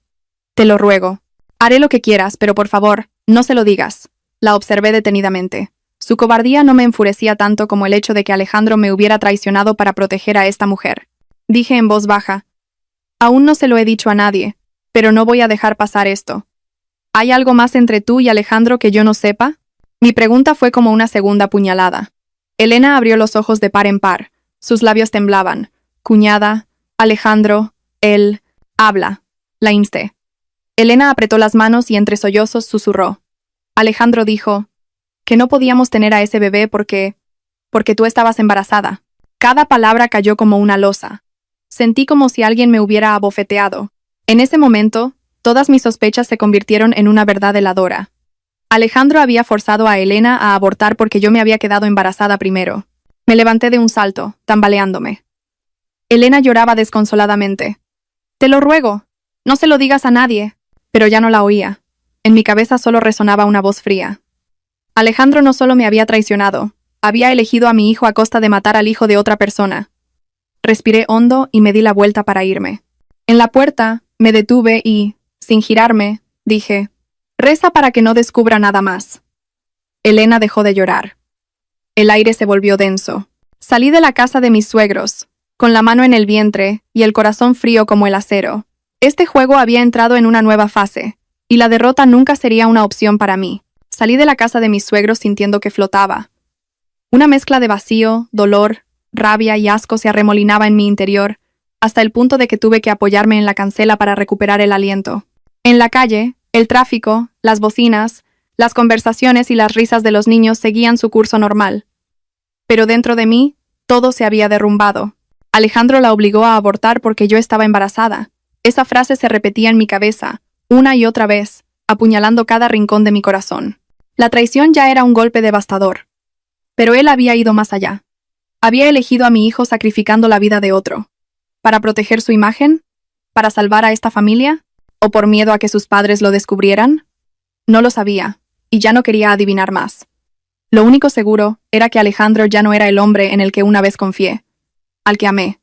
«Te lo ruego. Haré lo que quieras, pero por favor, no se lo digas». La observé detenidamente. Su cobardía no me enfurecía tanto como el hecho de que Alejandro me hubiera traicionado para proteger a esta mujer. Dije en voz baja, «Aún no se lo he dicho a nadie, pero no voy a dejar pasar esto. ¿Hay algo más entre tú y Alejandro que yo no sepa?». Mi pregunta fue como una segunda puñalada. Elena abrió los ojos de par en par. Sus labios temblaban. «Cuñada, Alejandro, él, habla», la insté. Elena apretó las manos y entre sollozos susurró. Alejandro dijo que no podíamos tener a ese bebé porque tú estabas embarazada. Cada palabra cayó como una losa. Sentí como si alguien me hubiera abofeteado. En ese momento, todas mis sospechas se convirtieron en una verdad heladora. Alejandro había forzado a Elena a abortar porque yo me había quedado embarazada primero. Me levanté de un salto, tambaleándome. Elena lloraba desconsoladamente. «Te lo ruego, no se lo digas a nadie». Pero ya no la oía. En mi cabeza solo resonaba una voz fría. Alejandro no solo me había traicionado, había elegido a mi hijo a costa de matar al hijo de otra persona. Respiré hondo y me di la vuelta para irme. En la puerta, me detuve y, sin girarme, dije, «Reza para que no descubra nada más». Elena dejó de llorar. El aire se volvió denso. Salí de la casa de mis suegros, con la mano en el vientre y el corazón frío como el acero. Este juego había entrado en una nueva fase, y la derrota nunca sería una opción para mí. Salí de la casa de mis suegros sintiendo que flotaba. Una mezcla de vacío, dolor, rabia y asco se arremolinaba en mi interior, hasta el punto de que tuve que apoyarme en la cancela para recuperar el aliento. En la calle, el tráfico, las bocinas, las conversaciones y las risas de los niños seguían su curso normal. Pero dentro de mí, todo se había derrumbado. Alejandro la obligó a abortar porque yo estaba embarazada. Esa frase se repetía en mi cabeza, una y otra vez, apuñalando cada rincón de mi corazón. La traición ya era un golpe devastador. Pero él había ido más allá. Había elegido a mi hijo sacrificando la vida de otro. ¿Para proteger su imagen? ¿Para salvar a esta familia? ¿O por miedo a que sus padres lo descubrieran? No lo sabía, y ya no quería adivinar más. Lo único seguro era que Alejandro ya no era el hombre en el que una vez confié, al que amé,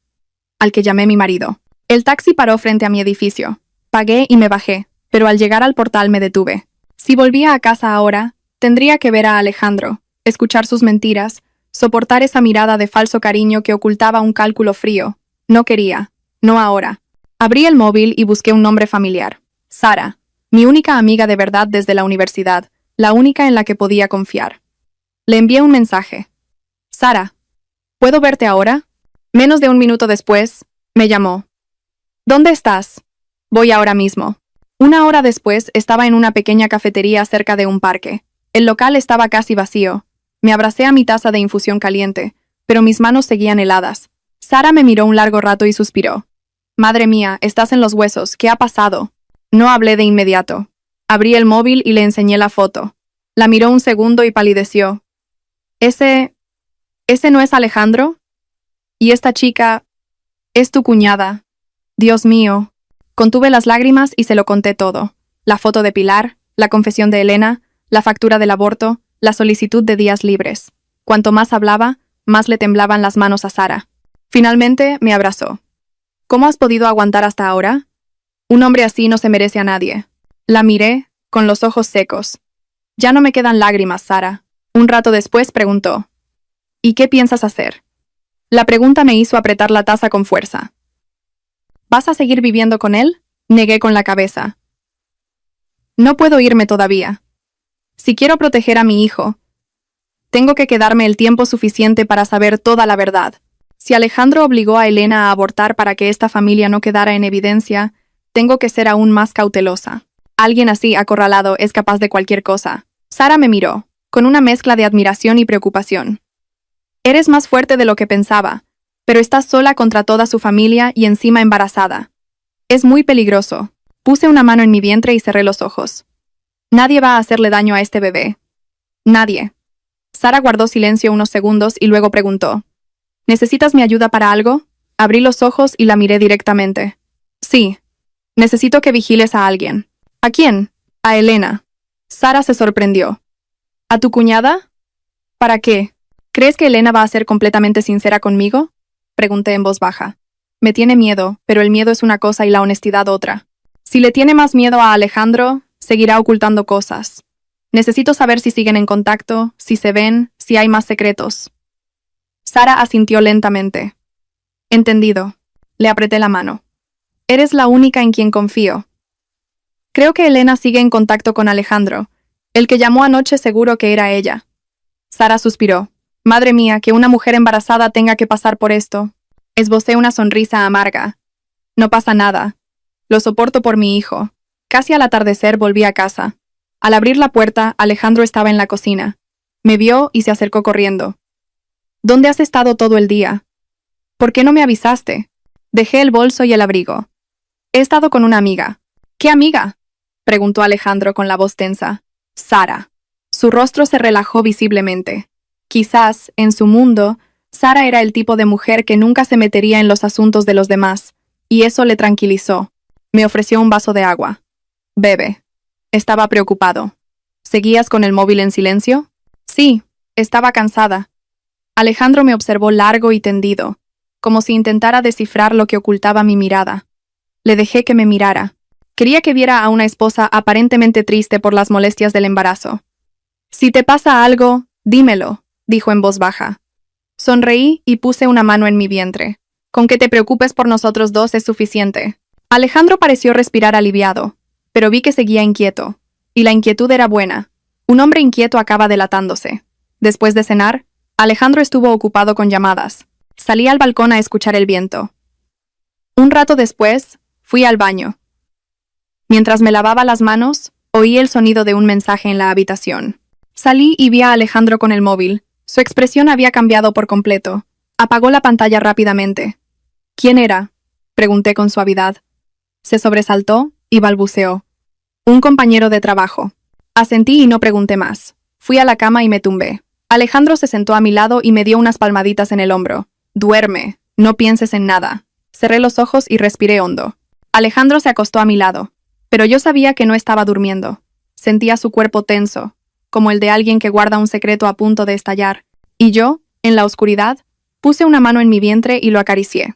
al que llamé mi marido. El taxi paró frente a mi edificio. Pagué y me bajé, pero al llegar al portal me detuve. Si volvía a casa ahora, tendría que ver a Alejandro, escuchar sus mentiras, soportar esa mirada de falso cariño que ocultaba un cálculo frío. No quería, no ahora. Abrí el móvil y busqué un nombre familiar. Sara, mi única amiga de verdad desde la universidad, la única en la que podía confiar. Le envié un mensaje. Sara, ¿puedo verte ahora? Menos de un minuto después, me llamó. ¿Dónde estás? Voy ahora mismo. Una hora después estaba en una pequeña cafetería cerca de un parque. El local estaba casi vacío. Me abracé a mi taza de infusión caliente, pero mis manos seguían heladas. Sara me miró un largo rato y suspiró. Madre mía, estás en los huesos, ¿qué ha pasado? No hablé de inmediato. Abrí el móvil y le enseñé la foto. La miró un segundo y palideció. ¿Ese no es Alejandro? ¿Y esta chica es tu cuñada? Dios mío. Contuve las lágrimas y se lo conté todo. La foto de Pilar, la confesión de Elena, la factura del aborto, la solicitud de días libres. Cuanto más hablaba, más le temblaban las manos a Sara. Finalmente me abrazó. ¿Cómo has podido aguantar hasta ahora? Un hombre así no se merece a nadie. La miré, con los ojos secos. Ya no me quedan lágrimas, Sara. Un rato después preguntó. ¿Y qué piensas hacer? La pregunta me hizo apretar la taza con fuerza. ¿Vas a seguir viviendo con él? Negué con la cabeza. No puedo irme todavía. Si quiero proteger a mi hijo, tengo que quedarme el tiempo suficiente para saber toda la verdad. Si Alejandro obligó a Elena a abortar para que esta familia no quedara en evidencia, tengo que ser aún más cautelosa. Alguien así acorralado es capaz de cualquier cosa. Sara me miró, con una mezcla de admiración y preocupación. Eres más fuerte de lo que pensaba, pero estás sola contra toda su familia y encima embarazada. Es muy peligroso. Puse una mano en mi vientre y cerré los ojos. Nadie va a hacerle daño a este bebé. Nadie. Sara guardó silencio unos segundos y luego preguntó. ¿Necesitas mi ayuda para algo? Abrí los ojos y la miré directamente. Sí. Necesito que vigiles a alguien. ¿A quién? A Elena. Sara se sorprendió. ¿A tu cuñada? ¿Para qué? ¿Crees que Elena va a ser completamente sincera conmigo? Pregunté en voz baja. Me tiene miedo, pero el miedo es una cosa y la honestidad otra. Si le tiene más miedo a Alejandro, seguirá ocultando cosas. Necesito saber si siguen en contacto, si se ven, si hay más secretos. Sara asintió lentamente. Entendido. Le apreté la mano. Eres la única en quien confío. Creo que Elena sigue en contacto con Alejandro. El que llamó anoche seguro que era ella. Sara suspiró. Madre mía, que una mujer embarazada tenga que pasar por esto. Esbocé una sonrisa amarga. No pasa nada. Lo soporto por mi hijo. Casi al atardecer volví a casa. Al abrir la puerta, Alejandro estaba en la cocina. Me vio y se acercó corriendo. ¿Dónde has estado todo el día? ¿Por qué no me avisaste? Dejé el bolso y el abrigo. He estado con una amiga. ¿Qué amiga? Preguntó Alejandro con la voz tensa. Sara. Su rostro se relajó visiblemente. Quizás, en su mundo, Sara era el tipo de mujer que nunca se metería en los asuntos de los demás, y eso le tranquilizó. Me ofreció un vaso de agua. Bebe. Estaba preocupado. ¿Seguías con el móvil en silencio? Sí, estaba cansada. Alejandro me observó largo y tendido, como si intentara descifrar lo que ocultaba mi mirada. Le dejé que me mirara. Quería que viera a una esposa aparentemente triste por las molestias del embarazo. Si te pasa algo, dímelo, dijo en voz baja. Sonreí y puse una mano en mi vientre. Con que te preocupes por nosotros dos es suficiente. Alejandro pareció respirar aliviado, pero vi que seguía inquieto. Y la inquietud era buena. Un hombre inquieto acaba delatándose. Después de cenar, Alejandro estuvo ocupado con llamadas. Salí al balcón a escuchar el viento. Un rato después, fui al baño. Mientras me lavaba las manos, oí el sonido de un mensaje en la habitación. Salí y vi a Alejandro con el móvil. Su expresión había cambiado por completo. Apagó la pantalla rápidamente. ¿Quién era? Pregunté con suavidad. Se sobresaltó y balbuceó. Un compañero de trabajo. Asentí y no pregunté más. Fui a la cama y me tumbé. Alejandro se sentó a mi lado y me dio unas palmaditas en el hombro. Duerme, no pienses en nada. Cerré los ojos y respiré hondo. Alejandro se acostó a mi lado, pero yo sabía que no estaba durmiendo. Sentía su cuerpo tenso, como el de alguien que guarda un secreto a punto de estallar, y yo, en la oscuridad, puse una mano en mi vientre y lo acaricié.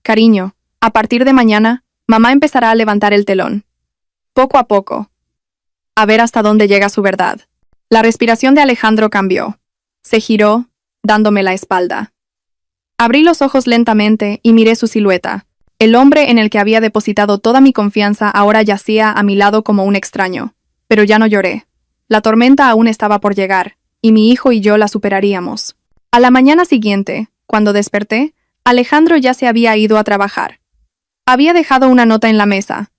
Cariño, a partir de mañana, mamá empezará a levantar el telón. Poco a poco. A ver hasta dónde llega su verdad. La respiración de Alejandro cambió. Se giró, dándome la espalda. Abrí los ojos lentamente y miré su silueta. El hombre en el que había depositado toda mi confianza ahora yacía a mi lado como un extraño. Pero ya no lloré. La tormenta aún estaba por llegar, y mi hijo y yo la superaríamos. A la mañana siguiente, cuando desperté, Alejandro ya se había ido a trabajar. Había dejado una nota en la mesa.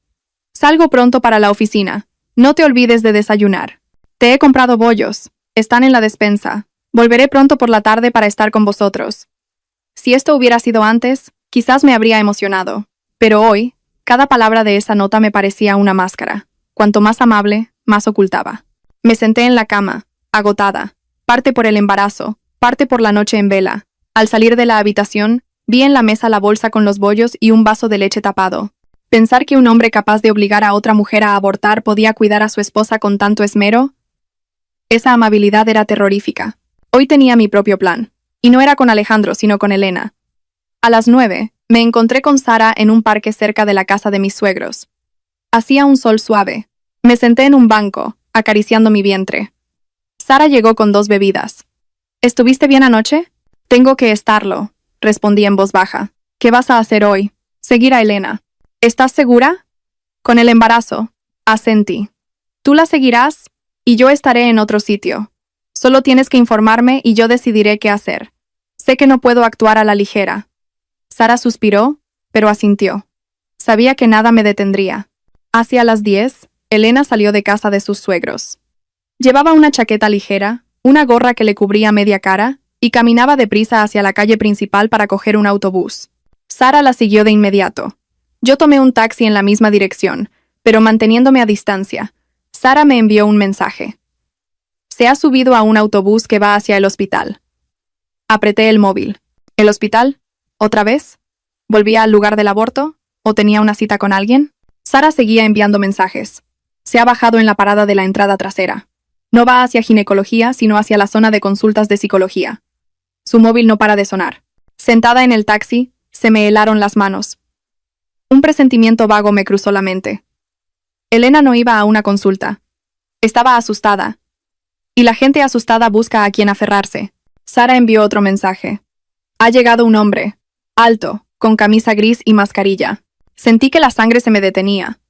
Salgo pronto para la oficina. No te olvides de desayunar. Te he comprado bollos. Están en la despensa. Volveré pronto por la tarde para estar con vosotros. Si esto hubiera sido antes, quizás me habría emocionado. Pero hoy, cada palabra de esa nota me parecía una máscara. Cuanto más amable, más ocultaba. Me senté en la cama, agotada, parte por el embarazo, parte por la noche en vela. Al salir de la habitación, vi en la mesa la bolsa con los bollos y un vaso de leche tapado. Pensar que un hombre capaz de obligar a otra mujer a abortar podía cuidar a su esposa con tanto esmero. Esa amabilidad era terrorífica. Hoy tenía mi propio plan. Y no era con Alejandro, sino con Elena. A las 9, me encontré con Sara en un parque cerca de la casa de mis suegros. Hacía un sol suave. Me senté en un banco, acariciando mi vientre. Sara llegó con 2 bebidas. ¿Estuviste bien anoche? Tengo que estarlo. respondí en voz baja. ¿Qué vas a hacer hoy? Seguir a Elena. ¿Estás segura? Con el embarazo. Asentí. Tú la seguirás y yo estaré en otro sitio. Solo tienes que informarme y yo decidiré qué hacer. Sé que no puedo actuar a la ligera. Sara suspiró, pero asintió. Sabía que nada me detendría. Hacia las 10, Elena salió de casa de sus suegros. Llevaba una chaqueta ligera, una gorra que le cubría media cara, y caminaba deprisa hacia la calle principal para coger un autobús. Sara la siguió de inmediato. Yo tomé un taxi en la misma dirección, pero manteniéndome a distancia. Sara me envió un mensaje. Se ha subido a un autobús que va hacia el hospital. Apreté el móvil. ¿El hospital? ¿Otra vez? ¿Volvía al lugar del aborto? ¿O tenía una cita con alguien? Sara seguía enviando mensajes. Se ha bajado en la parada de la entrada trasera. No va hacia ginecología, sino hacia la zona de consultas de psicología. Su móvil no para de sonar. Sentada en el taxi, se me helaron las manos. Un presentimiento vago me cruzó la mente. Elena no iba a una consulta. Estaba asustada. Y la gente asustada busca a quien aferrarse. Sara envió otro mensaje. Ha llegado un hombre, alto, con camisa gris y mascarilla. Sentí que la sangre se me detenía.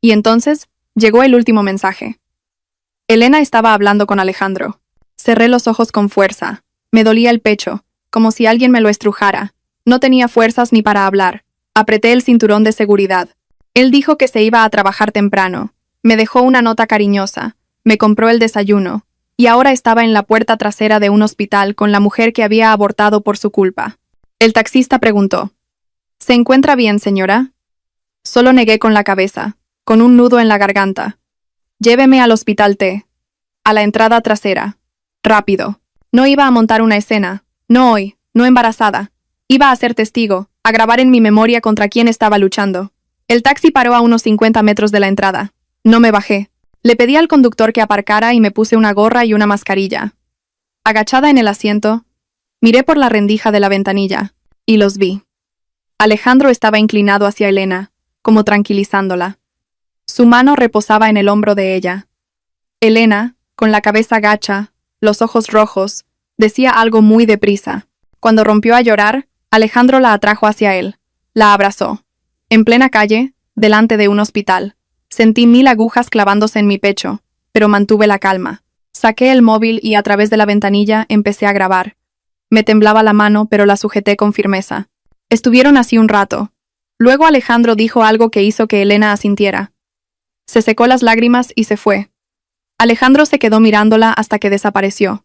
Y entonces, llegó el último mensaje. Elena estaba hablando con Alejandro. Cerré los ojos con fuerza. Me dolía el pecho, como si alguien me lo estrujara. No tenía fuerzas ni para hablar. Apreté el cinturón de seguridad. Él dijo que se iba a trabajar temprano. Me dejó una nota cariñosa. Me compró el desayuno. Y ahora estaba en la puerta trasera de un hospital con la mujer que había abortado por su culpa. El taxista preguntó. ¿Se encuentra bien, señora? Solo negué con la cabeza, con un nudo en la garganta. Lléveme al hospital T. A la entrada trasera. Rápido. No iba a montar una escena. No hoy, no embarazada. Iba a ser testigo, a grabar en mi memoria contra quién estaba luchando. El taxi paró a unos 50 metros de la entrada. No me bajé. Le pedí al conductor que aparcara y me puse una gorra y una mascarilla. Agachada en el asiento, miré por la rendija de la ventanilla, y los vi. Alejandro estaba inclinado hacia Elena, como tranquilizándola. Su mano reposaba en el hombro de ella. Elena, con la cabeza gacha, los ojos rojos, decía algo muy deprisa. Cuando rompió a llorar, Alejandro la atrajo hacia él. La abrazó. En plena calle, delante de un hospital. Sentí 1000 agujas clavándose en mi pecho, pero mantuve la calma. Saqué el móvil y a través de la ventanilla empecé a grabar. Me temblaba la mano, pero la sujeté con firmeza. Estuvieron así un rato. Luego Alejandro dijo algo que hizo que Elena asintiera. Se secó las lágrimas y se fue. Alejandro se quedó mirándola hasta que desapareció.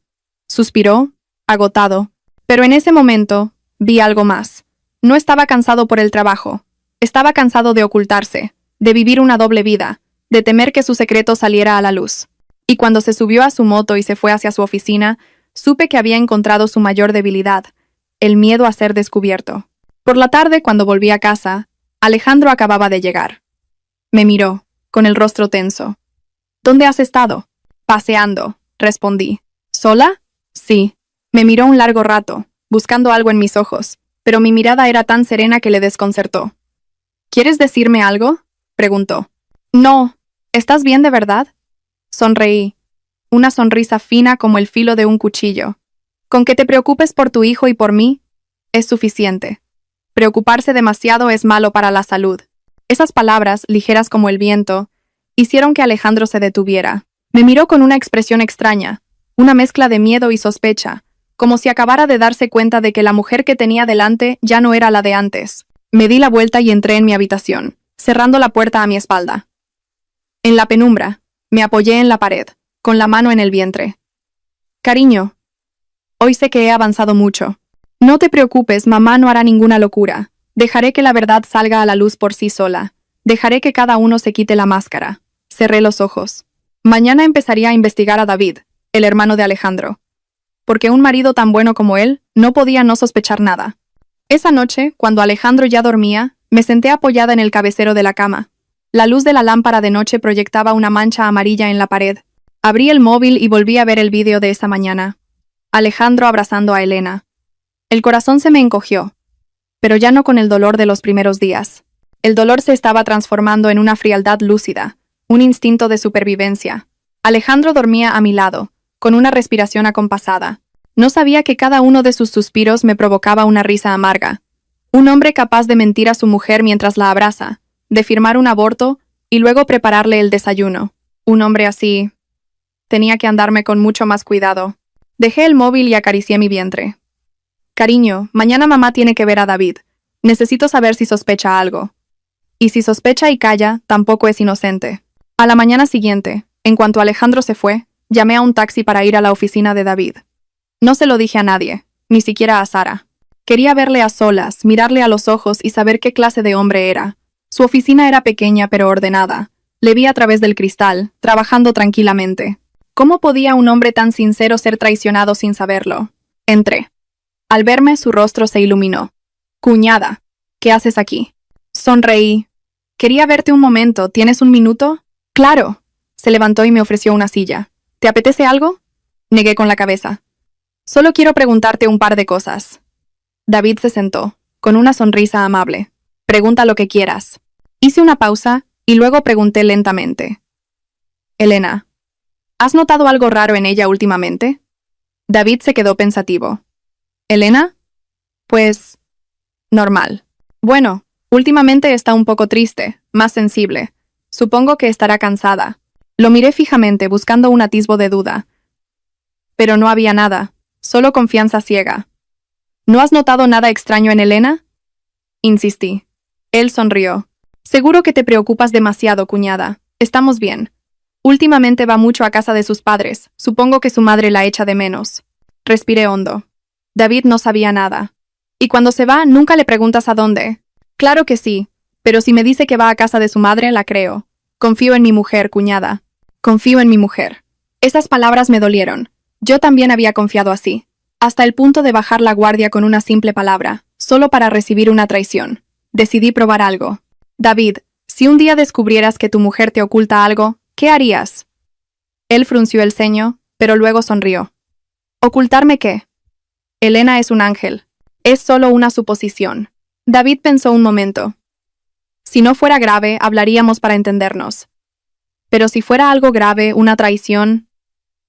Suspiró, agotado. Pero en ese momento, vi algo más. No estaba cansado por el trabajo. Estaba cansado de ocultarse, de vivir una doble vida, de temer que su secreto saliera a la luz. Y cuando se subió a su moto y se fue hacia su oficina, supe que había encontrado su mayor debilidad, el miedo a ser descubierto. Por la tarde, cuando volví a casa, Alejandro acababa de llegar. Me miró, con el rostro tenso. ¿Dónde has estado? Paseando, respondí. ¿Sola? Sí. Me miró un largo rato, buscando algo en mis ojos, pero mi mirada era tan serena que le desconcertó. ¿Quieres decirme algo?, preguntó. No. ¿Estás bien de verdad? Sonreí. Una sonrisa fina como el filo de un cuchillo. Con que te preocupes por tu hijo y por mí, es suficiente. Preocuparse demasiado es malo para la salud. Esas palabras, ligeras como el viento, hicieron que Alejandro se detuviera. Me miró con una expresión extraña, una mezcla de miedo y sospecha, como si acabara de darse cuenta de que la mujer que tenía delante ya no era la de antes. Me di la vuelta y entré en mi habitación, cerrando la puerta a mi espalda. En la penumbra, me apoyé en la pared, con la mano en el vientre. Cariño, hoy sé que he avanzado mucho. No te preocupes, mamá no hará ninguna locura. Dejaré que la verdad salga a la luz por sí sola. Dejaré que cada uno se quite la máscara. Cerré los ojos. Mañana empezaría a investigar a David, el hermano de Alejandro. Porque un marido tan bueno como él no podía no sospechar nada. Esa noche, cuando Alejandro ya dormía, me senté apoyada en el cabecero de la cama. La luz de la lámpara de noche proyectaba una mancha amarilla en la pared. Abrí el móvil y volví a ver el vídeo de esa mañana. Alejandro abrazando a Elena. El corazón se me encogió, pero ya no con el dolor de los primeros días. El dolor se estaba transformando en una frialdad lúcida, un instinto de supervivencia. Alejandro dormía a mi lado, con una respiración acompasada. No sabía que cada uno de sus suspiros me provocaba una risa amarga. Un hombre capaz de mentir a su mujer mientras la abraza, de firmar un aborto y luego prepararle el desayuno. Un hombre así. Tenía que andarme con mucho más cuidado. Dejé el móvil y acaricié mi vientre. Cariño, mañana mamá tiene que ver a David. Necesito saber si sospecha algo. Y si sospecha y calla, tampoco es inocente. A la mañana siguiente, en cuanto Alejandro se fue, llamé a un taxi para ir a la oficina de David. No se lo dije a nadie, ni siquiera a Sara. Quería verle a solas, mirarle a los ojos y saber qué clase de hombre era. Su oficina era pequeña pero ordenada. Le vi a través del cristal, trabajando tranquilamente. ¿Cómo podía un hombre tan sincero ser traicionado sin saberlo? Entré. Al verme, su rostro se iluminó. Cuñada, ¿qué haces aquí? Sonreí. Quería verte un momento, ¿tienes un minuto? Claro. Se levantó y me ofreció una silla. ¿Te apetece algo? Negué con la cabeza. Solo quiero preguntarte un par de cosas. David se sentó, con una sonrisa amable. Pregunta lo que quieras. Hice una pausa y luego pregunté lentamente. Elena, ¿has notado algo raro en ella últimamente? David se quedó pensativo. ¿Elena? Pues... normal. Bueno, últimamente está un poco triste, más sensible. Supongo que estará cansada. Lo miré fijamente, buscando un atisbo de duda. Pero no había nada, solo confianza ciega. ¿No has notado nada extraño en Elena? Insistí. Él sonrió. Seguro que te preocupas demasiado, cuñada. Estamos bien. Últimamente va mucho a casa de sus padres. Supongo que su madre la echa de menos. Respiré hondo. David no sabía nada. ¿Y cuando se va, nunca le preguntas a dónde? Claro que sí, pero si me dice que va a casa de su madre, la creo. Confío en mi mujer, cuñada. Confío en mi mujer. Esas palabras me dolieron. Yo también había confiado así. Hasta el punto de bajar la guardia con una simple palabra, solo para recibir una traición. Decidí probar algo. David, si un día descubrieras que tu mujer te oculta algo, ¿qué harías? Él frunció el ceño, pero luego sonrió. ¿Ocultarme qué? Elena es un ángel. Es solo una suposición. David pensó un momento. Si no fuera grave, hablaríamos para entendernos. Pero si fuera algo grave, una traición,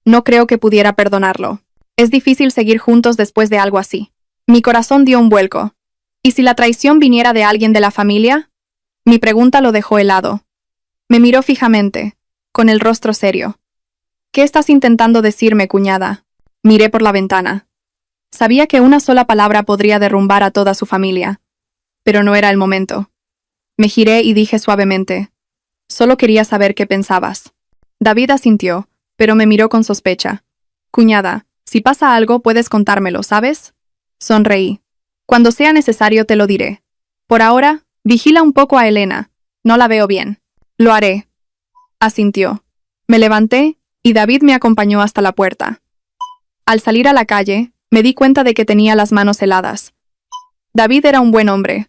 no creo que pudiera perdonarlo. Es difícil seguir juntos después de algo así. Mi corazón dio un vuelco. ¿Y si la traición viniera de alguien de la familia? Mi pregunta lo dejó helado. Me miró fijamente, con el rostro serio. ¿Qué estás intentando decirme, cuñada? Miré por la ventana. Sabía que una sola palabra podría derrumbar a toda su familia. Pero no era el momento. Me giré y dije suavemente. Solo quería saber qué pensabas. David asintió, pero me miró con sospecha. Cuñada, si pasa algo puedes contármelo, ¿sabes? Sonreí. Cuando sea necesario te lo diré. Por ahora, vigila un poco a Elena. No la veo bien. Lo haré. Asintió. Me levanté y David me acompañó hasta la puerta. Al salir a la calle, me di cuenta de que tenía las manos heladas. David era un buen hombre,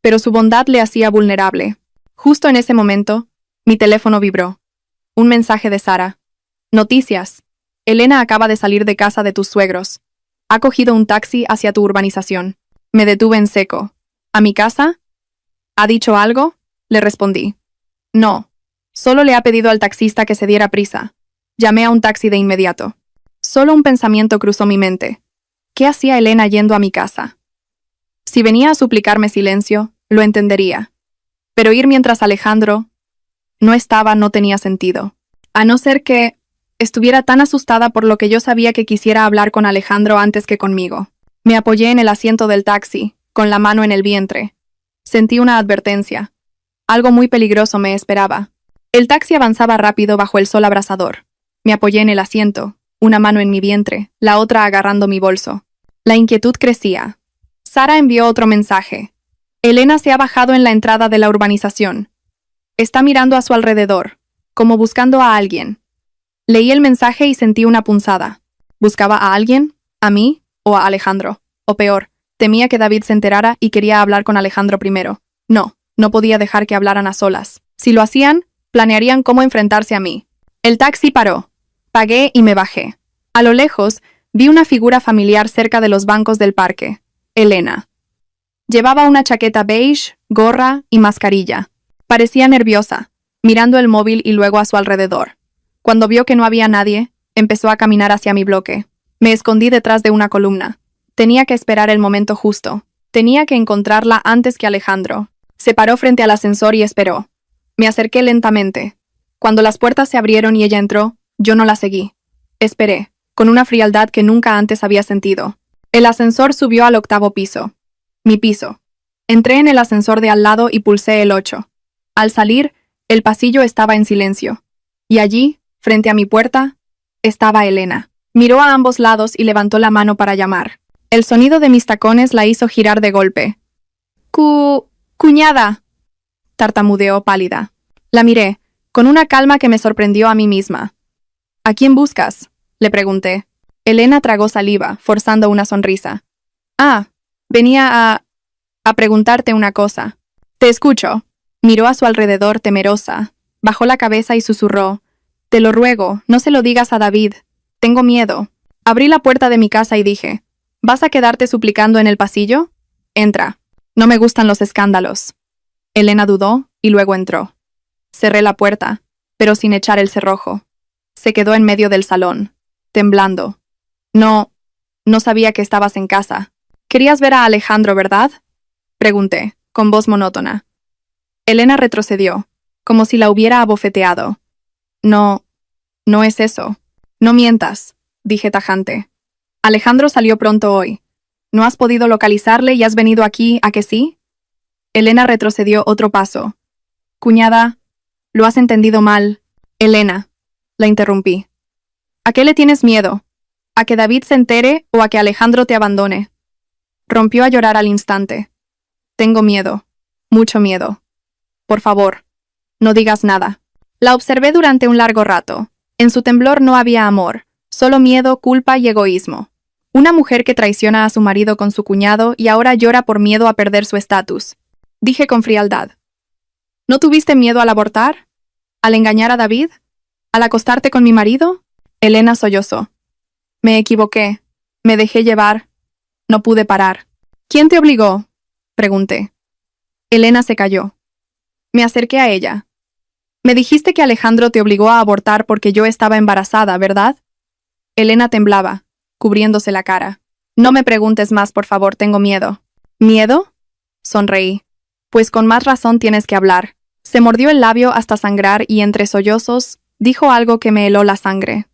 pero su bondad le hacía vulnerable. Justo en ese momento, mi teléfono vibró. Un mensaje de Sara. Noticias. Elena acaba de salir de casa de tus suegros. Ha cogido un taxi hacia tu urbanización. Me detuve en seco. ¿A mi casa? ¿Ha dicho algo? Le respondí. No. Solo le ha pedido al taxista que se diera prisa. Llamé a un taxi de inmediato. Solo un pensamiento cruzó mi mente. ¿Qué hacía Elena yendo a mi casa? Si venía a suplicarme silencio, lo entendería. Pero ir mientras Alejandro no tenía sentido. A no ser que estuviera tan asustada por lo que yo sabía que quisiera hablar con Alejandro antes que conmigo. Me apoyé en el asiento del taxi, con la mano en el vientre. Sentí una advertencia. Algo muy peligroso me esperaba. El taxi avanzaba rápido bajo el sol abrasador. Me apoyé en el asiento, una mano en mi vientre, la otra agarrando mi bolso. La inquietud crecía. Sara envió otro mensaje. Elena se ha bajado en la entrada de la urbanización. Está mirando a su alrededor, como buscando a alguien. Leí el mensaje y sentí una punzada. ¿Buscaba a alguien? ¿A mí? ¿O a Alejandro? O peor, temía que David se enterara y quería hablar con Alejandro primero. No podía dejar que hablaran a solas. Si lo hacían, planearían cómo enfrentarse a mí. El taxi paró. Pagué y me bajé. A lo lejos, vi una figura familiar cerca de los bancos del parque. Elena. Llevaba una chaqueta beige, gorra y mascarilla. Parecía nerviosa, mirando el móvil y luego a su alrededor. Cuando vio que no había nadie, empezó a caminar hacia mi bloque. Me escondí detrás de una columna. Tenía que esperar el momento justo. Tenía que encontrarla antes que Alejandro. Se paró frente al ascensor y esperó. Me acerqué lentamente. Cuando las puertas se abrieron y ella entró, yo no la seguí. Esperé, con una frialdad que nunca antes había sentido. El ascensor subió al 8º piso. Mi piso. Entré en el ascensor de al lado y pulsé el 8. Al salir, el pasillo estaba en silencio. Y allí, frente a mi puerta, estaba Elena. Miró a ambos lados y levantó la mano para llamar. El sonido de mis tacones la hizo girar de golpe. Cuñada, tartamudeó pálida. La miré, con una calma que me sorprendió a mí misma. ¿A quién buscas?, le pregunté. Elena tragó saliva, forzando una sonrisa. Venía a preguntarte una cosa. Te escucho. Miró a su alrededor temerosa. Bajó la cabeza y susurró. Te lo ruego, no se lo digas a David. Tengo miedo. Abrí la puerta de mi casa y dije, ¿vas a quedarte suplicando en el pasillo? Entra. No me gustan los escándalos. Elena dudó y luego entró. Cerré la puerta, pero sin echar el cerrojo. Se quedó en medio del salón, temblando. No sabía que estabas en casa. ¿Querías ver a Alejandro, verdad?, pregunté, con voz monótona. Elena retrocedió, como si la hubiera abofeteado. No es eso. No mientas, dije tajante. Alejandro salió pronto hoy. ¿No has podido localizarle y has venido aquí, a que sí? Elena retrocedió otro paso. Cuñada, lo has entendido mal. Elena, la interrumpí. ¿A qué le tienes miedo? ¿A que David se entere o a que Alejandro te abandone? Rompió a llorar al instante. Tengo miedo, mucho miedo. Por favor, no digas nada. La observé durante un largo rato. En su temblor no había amor, solo miedo, culpa y egoísmo. Una mujer que traiciona a su marido con su cuñado y ahora llora por miedo a perder su estatus. Dije con frialdad. ¿No tuviste miedo al abortar? ¿Al engañar a David? ¿Al acostarte con mi marido? Elena sollozó. Me equivoqué. Me dejé llevar. No pude parar. ¿Quién te obligó?, pregunté. Elena se calló. Me acerqué a ella. Me dijiste que Alejandro te obligó a abortar porque yo estaba embarazada, ¿verdad? Elena temblaba, cubriéndose la cara. No me preguntes más, por favor, tengo miedo. ¿Miedo? Sonreí. Pues con más razón tienes que hablar. Se mordió el labio hasta sangrar y entre sollozos dijo algo que me heló la sangre.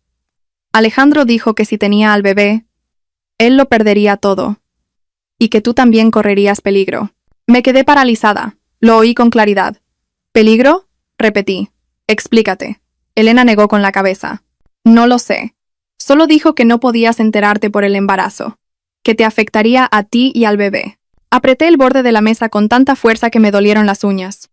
Alejandro dijo que si tenía al bebé, él lo perdería todo. Y que tú también correrías peligro. Me quedé paralizada. Lo oí con claridad. ¿Peligro?, repetí. Explícate. Elena negó con la cabeza. No lo sé. Solo dijo que no podías enterarte por el embarazo. Que te afectaría a ti y al bebé. Apreté el borde de la mesa con tanta fuerza que me dolieron las uñas.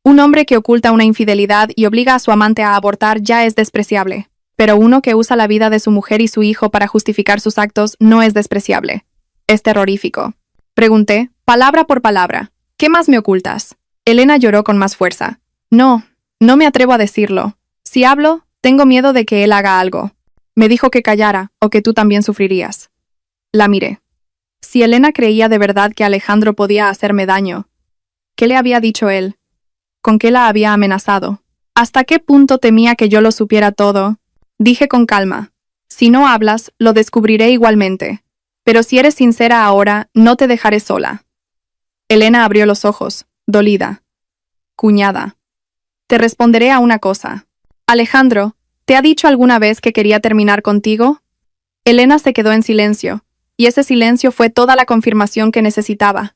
Un hombre que oculta una infidelidad y obliga a su amante a abortar ya es despreciable. Pero uno que usa la vida de su mujer y su hijo para justificar sus actos no es despreciable. Es terrorífico. Pregunté, palabra por palabra. ¿Qué más me ocultas? Elena lloró con más fuerza. No me atrevo a decirlo. Si hablo, tengo miedo de que él haga algo. Me dijo que callara, o que tú también sufrirías. La miré. Si Elena creía de verdad que Alejandro podía hacerme daño, ¿qué le había dicho él? ¿Con qué la había amenazado? ¿Hasta qué punto temía que yo lo supiera todo? Dije con calma. Si no hablas, lo descubriré igualmente. Pero si eres sincera ahora, no te dejaré sola. Elena abrió los ojos, dolida. Cuñada. Te responderé a una cosa. Alejandro, ¿te ha dicho alguna vez que quería terminar contigo? Elena se quedó en silencio, y ese silencio fue toda la confirmación que necesitaba.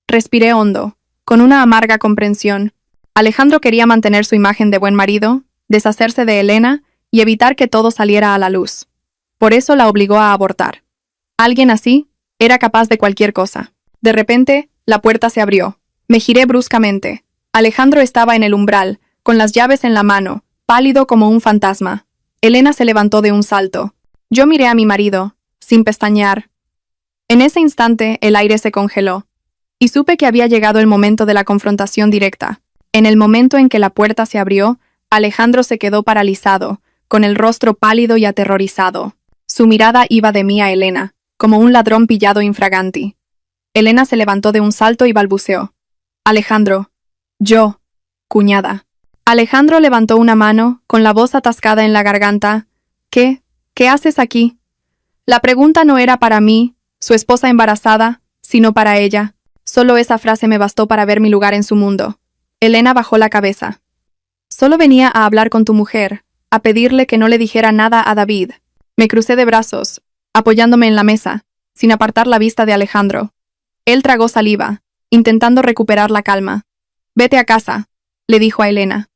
Respiré hondo, con una amarga comprensión. Alejandro quería mantener su imagen de buen marido, deshacerse de Elena y evitar que todo saliera a la luz. Por eso la obligó a abortar. Alguien así era capaz de cualquier cosa. De repente, la puerta se abrió. Me giré bruscamente. Alejandro estaba en el umbral, con las llaves en la mano, pálido como un fantasma. Elena se levantó de un salto. Yo miré a mi marido, sin pestañear. En ese instante, el aire se congeló, y supe que había llegado el momento de la confrontación directa. En el momento en que la puerta se abrió, Alejandro se quedó paralizado, con el rostro pálido y aterrorizado. Su mirada iba de mí a Elena, como un ladrón pillado infraganti. Elena se levantó de un salto y balbuceó. Alejandro. Yo. Cuñada. Alejandro levantó una mano, con la voz atascada en la garganta. ¿Qué haces aquí? La pregunta no era para mí, su esposa embarazada, sino para ella. Solo esa frase me bastó para ver mi lugar en su mundo. Elena bajó la cabeza. Solo venía a hablar con tu mujer, a pedirle que no le dijera nada a David. Me crucé de brazos, apoyándome en la mesa, sin apartar la vista de Alejandro. Él tragó saliva, intentando recuperar la calma. Vete a casa, le dijo a Elena.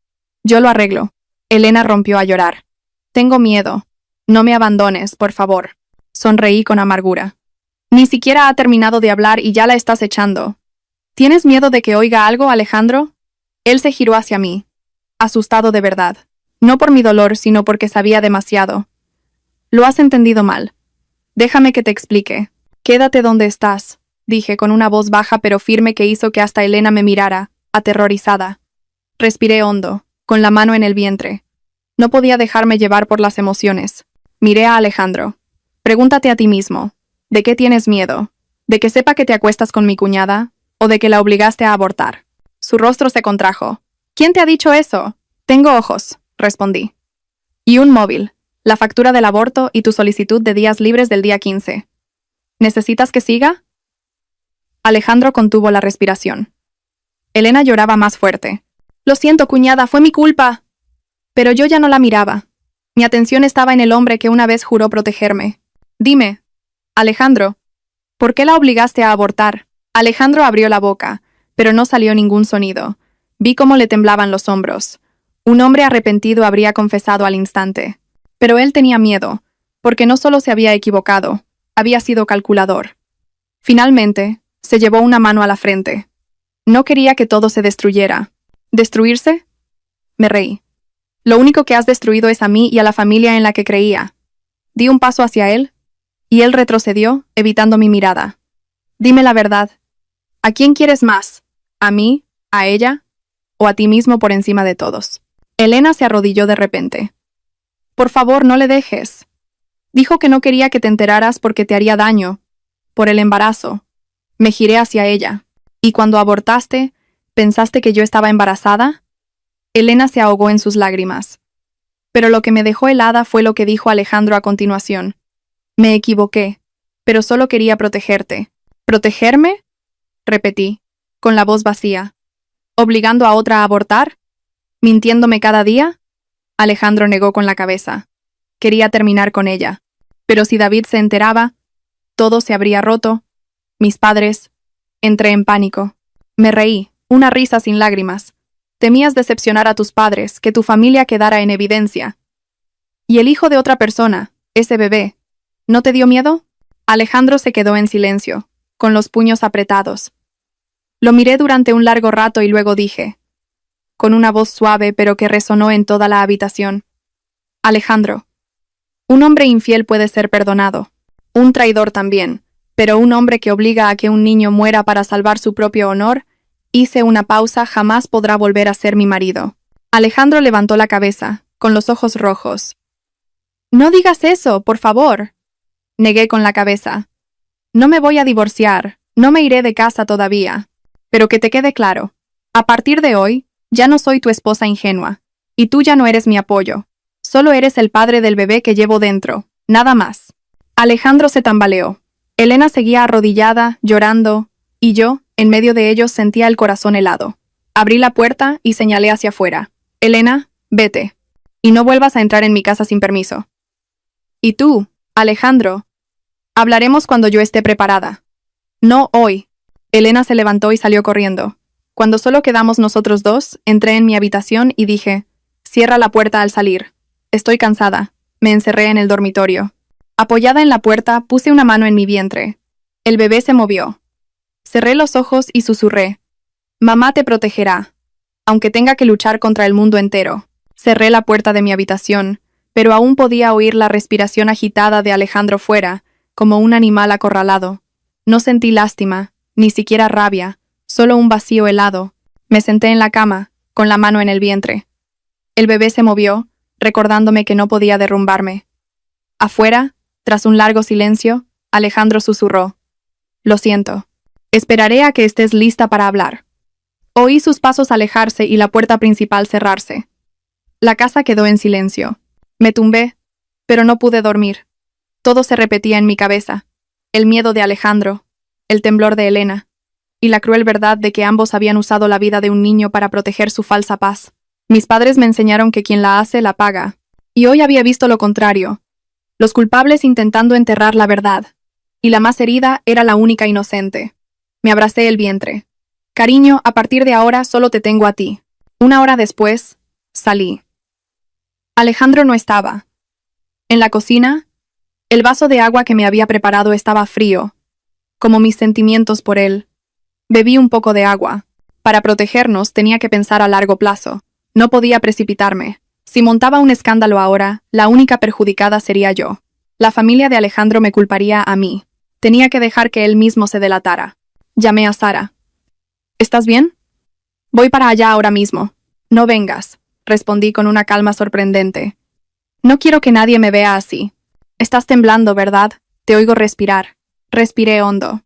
Yo lo arreglo. Elena rompió a llorar. Tengo miedo. No me abandones, por favor. Sonreí con amargura. Ni siquiera ha terminado de hablar y ya la estás echando. ¿Tienes miedo de que oiga algo, Alejandro? Él se giró hacia mí, asustado de verdad. No por mi dolor, sino porque sabía demasiado. Lo has entendido mal. Déjame que te explique. Quédate donde estás, dije con una voz baja pero firme que hizo que hasta Elena me mirara, aterrorizada. Respiré hondo, con la mano en el vientre. No podía dejarme llevar por las emociones. Miré a Alejandro. Pregúntate a ti mismo, ¿de qué tienes miedo? ¿De que sepa que te acuestas con mi cuñada? ¿O de que la obligaste a abortar? Su rostro se contrajo. ¿Quién te ha dicho eso? Tengo ojos, respondí. Y un móvil, la factura del aborto y tu solicitud de días libres del día 15. ¿Necesitas que siga? Alejandro contuvo la respiración. Elena lloraba más fuerte. Lo siento, cuñada, fue mi culpa. Pero yo ya no la miraba. Mi atención estaba en el hombre que una vez juró protegerme. Dime, Alejandro, ¿por qué la obligaste a abortar? Alejandro abrió la boca, pero no salió ningún sonido. Vi cómo le temblaban los hombros. Un hombre arrepentido habría confesado al instante. Pero él tenía miedo, porque no solo se había equivocado, había sido calculador. Finalmente, se llevó una mano a la frente. No quería que todo se destruyera. ¿Destruirse? Me reí. Lo único que has destruido es a mí y a la familia en la que creía. Di un paso hacia él, y él retrocedió, evitando mi mirada. Dime la verdad. ¿A quién quieres más? ¿A mí? ¿A ella? ¿O a ti mismo por encima de todos? Elena se arrodilló de repente. Por favor, no le dejes. Dijo que no quería que te enteraras porque te haría daño. Por el embarazo. Me giré hacia ella. ¿Y cuando abortaste, pensaste que yo estaba embarazada? Elena se ahogó en sus lágrimas. Pero lo que me dejó helada fue lo que dijo Alejandro a continuación. Me equivoqué, pero solo quería protegerte. ¿Protegerme? Repetí, con la voz vacía. ¿Obligando a otra a abortar? ¿Mintiéndome cada día? Alejandro negó con la cabeza. Quería terminar con ella. Pero si David se enteraba, todo se habría roto. Mis padres. Entré en pánico. Me reí, una risa sin lágrimas. Temías decepcionar a tus padres, que tu familia quedara en evidencia. ¿Y el hijo de otra persona, ese bebé, no te dio miedo? Alejandro se quedó en silencio, con los puños apretados. Lo miré durante un largo rato y luego dije, con una voz suave pero que resonó en toda la habitación. Alejandro, un hombre infiel puede ser perdonado, un traidor también, pero un hombre que obliga a que un niño muera para salvar su propio honor, hice una pausa, jamás podrá volver a ser mi marido. Alejandro levantó la cabeza, con los ojos rojos. No digas eso, por favor. Negué con la cabeza. No me voy a divorciar, no me iré de casa todavía. Pero que te quede claro, a partir de hoy, ya no soy tu esposa ingenua, y tú ya no eres mi apoyo. Solo eres el padre del bebé que llevo dentro, nada más. Alejandro se tambaleó. Elena seguía arrodillada, llorando, y yo, en medio de ellos, sentía el corazón helado. Abrí la puerta y señalé hacia afuera. Elena, vete. Y no vuelvas a entrar en mi casa sin permiso. Y tú, Alejandro, hablaremos cuando yo esté preparada. No hoy. Elena se levantó y salió corriendo. Cuando solo quedamos nosotros dos, entré en mi habitación y dije, cierra la puerta al salir. Estoy cansada. Me encerré en el dormitorio. Apoyada en la puerta, puse una mano en mi vientre. El bebé se movió. Cerré los ojos y susurré. Mamá te protegerá, aunque tenga que luchar contra el mundo entero. Cerré la puerta de mi habitación, pero aún podía oír la respiración agitada de Alejandro fuera, como un animal acorralado. No sentí lástima, ni siquiera rabia, solo un vacío helado. Me senté en la cama, con la mano en el vientre. El bebé se movió, recordándome que no podía derrumbarme. Afuera, tras un largo silencio, Alejandro susurró. Lo siento. Esperaré a que estés lista para hablar. Oí sus pasos alejarse y la puerta principal cerrarse. La casa quedó en silencio. Me tumbé, pero no pude dormir. Todo se repetía en mi cabeza. El miedo de Alejandro, el temblor de Elena, y la cruel verdad de que ambos habían usado la vida de un niño para proteger su falsa paz. Mis padres me enseñaron que quien la hace, la paga. Y hoy había visto lo contrario. Los culpables intentando enterrar la verdad. Y la más herida era la única inocente. Me abracé el vientre. Cariño, a partir de ahora solo te tengo a ti. Una hora después, salí. Alejandro no estaba. En la cocina, el vaso de agua que me había preparado estaba frío, como mis sentimientos por él. Bebí un poco de agua. Para protegernos tenía que pensar a largo plazo. No podía precipitarme. Si montaba un escándalo ahora, la única perjudicada sería yo. La familia de Alejandro me culparía a mí. Tenía que dejar que él mismo se delatara. Llamé a Sara. ¿Estás bien? Voy para allá ahora mismo. No vengas, respondí con una calma sorprendente. No quiero que nadie me vea así. Estás temblando, ¿verdad? Te oigo respirar. Respiré hondo.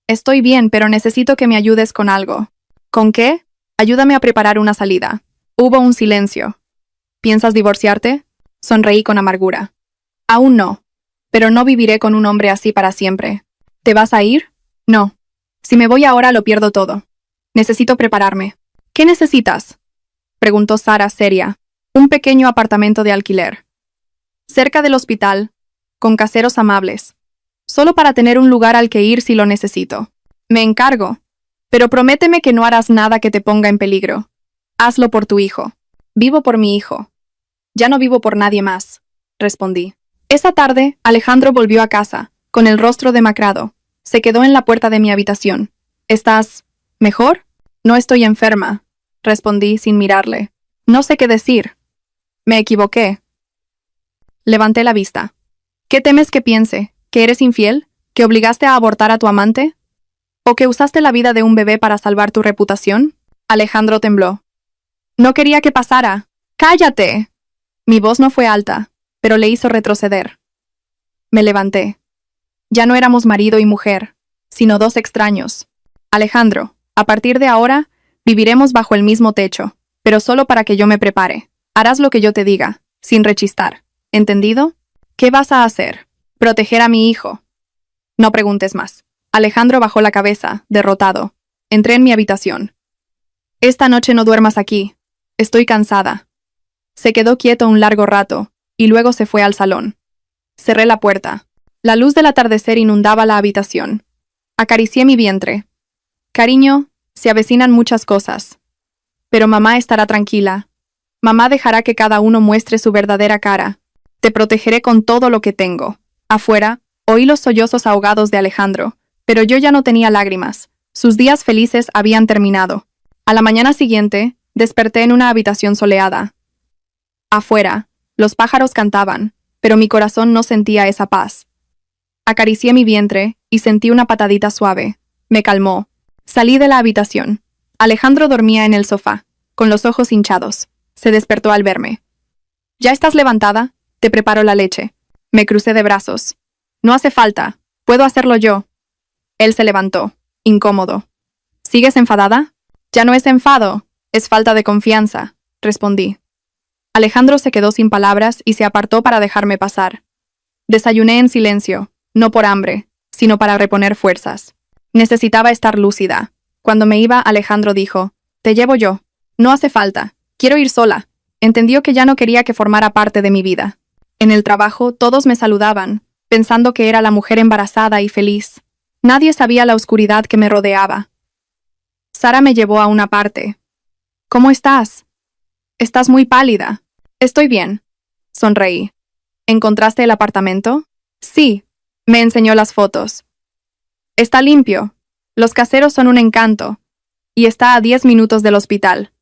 Estoy bien, pero necesito que me ayudes con algo. ¿Con qué? Ayúdame a preparar una salida. Hubo un silencio. ¿Piensas divorciarte? Sonreí con amargura. Aún no. Pero no viviré con un hombre así para siempre. ¿Te vas a ir? No. Si me voy ahora lo pierdo todo. Necesito prepararme. ¿Qué necesitas? Preguntó Sara seria. Un pequeño apartamento de alquiler. Cerca del hospital, con caseros amables. Solo para tener un lugar al que ir si lo necesito. Me encargo. Pero prométeme que no harás nada que te ponga en peligro. Hazlo por tu hijo. Vivo por mi hijo. Ya no vivo por nadie más, respondí. Esa tarde, Alejandro volvió a casa, con el rostro demacrado. Se quedó en la puerta de mi habitación. ¿Estás mejor? No estoy enferma, respondí sin mirarle. No sé qué decir. Me equivoqué. Levanté la vista. ¿Qué temes que piense? ¿Que eres infiel? ¿Que obligaste a abortar a tu amante? ¿O que usaste la vida de un bebé para salvar tu reputación? Alejandro tembló. No quería que pasara. ¡Cállate! Mi voz no fue alta, pero le hizo retroceder. Me levanté. Ya no éramos marido y mujer, sino dos extraños. Alejandro, a partir de ahora, viviremos bajo el mismo techo, pero solo para que yo me prepare. Harás lo que yo te diga, sin rechistar. ¿Entendido? ¿Qué vas a hacer? Proteger a mi hijo. No preguntes más. Alejandro bajó la cabeza, derrotado. Entré en mi habitación. Esta noche no duermas aquí. Estoy cansada. Se quedó quieto un largo rato, y luego se fue al salón. Cerré la puerta. La luz del atardecer inundaba la habitación. Acaricié mi vientre. Cariño, se avecinan muchas cosas. Pero mamá estará tranquila. Mamá dejará que cada uno muestre su verdadera cara. Te protegeré con todo lo que tengo. Afuera, oí los sollozos ahogados de Alejandro, pero yo ya no tenía lágrimas. Sus días felices habían terminado. A la mañana siguiente, desperté en una habitación soleada. Afuera, los pájaros cantaban, pero mi corazón no sentía esa paz. Acaricié mi vientre y sentí una patadita suave. Me calmó. Salí de la habitación. Alejandro dormía en el sofá, con los ojos hinchados. Se despertó al verme. ¿Ya estás levantada? Te preparo la leche. Me crucé de brazos. No hace falta. Puedo hacerlo yo. Él se levantó, incómodo. ¿Sigues enfadada? Ya no es enfado. Es falta de confianza, respondí. Alejandro se quedó sin palabras y se apartó para dejarme pasar. Desayuné en silencio, no por hambre, sino para reponer fuerzas. Necesitaba estar lúcida. Cuando me iba, Alejandro dijo, «Te llevo yo. No hace falta. Quiero ir sola». Entendió que ya no quería que formara parte de mi vida. En el trabajo, todos me saludaban, pensando que era la mujer embarazada y feliz. Nadie sabía la oscuridad que me rodeaba. Sara me llevó a una parte. «¿Cómo estás?» «Estás muy pálida». «Estoy bien». Sonreí. «¿Encontraste el apartamento?» «Sí». Me enseñó las fotos. «Está limpio. Los caseros son un encanto. Y está a 10 minutos del hospital.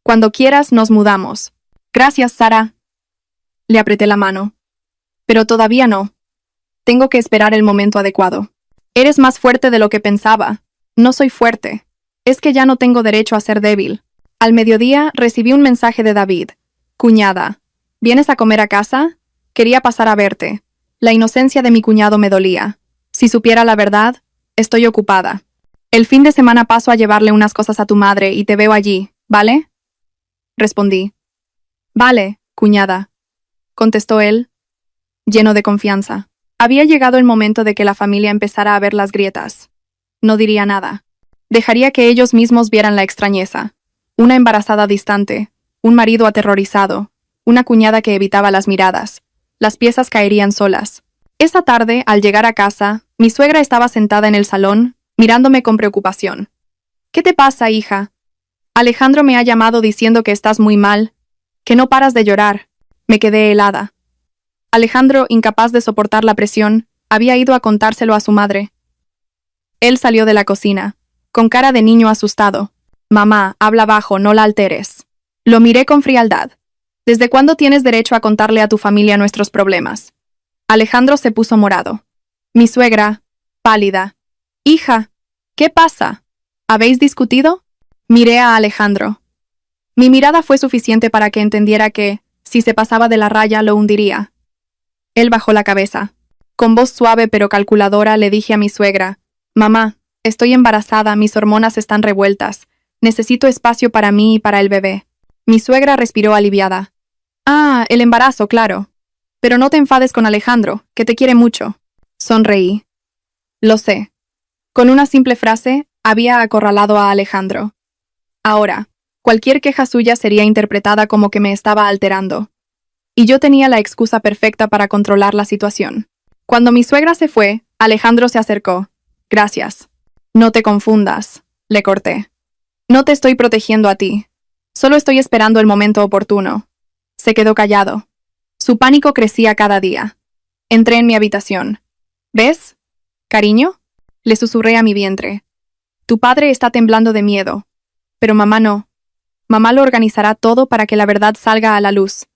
Cuando quieras nos mudamos». «Gracias, Sara». Le apreté la mano. «Pero todavía no. Tengo que esperar el momento adecuado». «Eres más fuerte de lo que pensaba». «No soy fuerte. Es que ya no tengo derecho a ser débil». Al mediodía recibí un mensaje de David. «Cuñada, ¿vienes a comer a casa? Quería pasar a verte. La inocencia de mi cuñado me dolía. Si supiera la verdad, estoy ocupada. El fin de semana paso a llevarle unas cosas a tu madre y te veo allí, ¿vale?» Respondí. «Vale, cuñada», contestó él, lleno de confianza. Había llegado el momento de que la familia empezara a ver las grietas. No diría nada. Dejaría que ellos mismos vieran la extrañeza. Una embarazada distante, un marido aterrorizado, una cuñada que evitaba las miradas. Las piezas caerían solas. Esa tarde, al llegar a casa, mi suegra estaba sentada en el salón, mirándome con preocupación. ¿Qué te pasa, hija? Alejandro me ha llamado diciendo que estás muy mal, que no paras de llorar. Me quedé helada. Alejandro, incapaz de soportar la presión, había ido a contárselo a su madre. Él salió de la cocina, con cara de niño asustado. Mamá, habla bajo, no la alteres. Lo miré con frialdad. ¿Desde cuándo tienes derecho a contarle a tu familia nuestros problemas? Alejandro se puso morado. Mi suegra, pálida. Hija, ¿qué pasa? ¿Habéis discutido? Miré a Alejandro. Mi mirada fue suficiente para que entendiera que, si se pasaba de la raya, lo hundiría. Él bajó la cabeza. Con voz suave pero calculadora le dije a mi suegra, Mamá, estoy embarazada, mis hormonas están revueltas. Necesito espacio para mí y para el bebé. Mi suegra respiró aliviada. Ah, el embarazo, claro. Pero no te enfades con Alejandro, que te quiere mucho. Sonreí. Lo sé. Con una simple frase, había acorralado a Alejandro. Ahora, cualquier queja suya sería interpretada como que me estaba alterando. Y yo tenía la excusa perfecta para controlar la situación. Cuando mi suegra se fue, Alejandro se acercó. Gracias. No te confundas, le corté. No te estoy protegiendo a ti. Solo estoy esperando el momento oportuno. Se quedó callado. Su pánico crecía cada día. Entré en mi habitación. ¿Ves? ¿Cariño? Le susurré a mi vientre. Tu padre está temblando de miedo. Pero mamá no. Mamá lo organizará todo para que la verdad salga a la luz.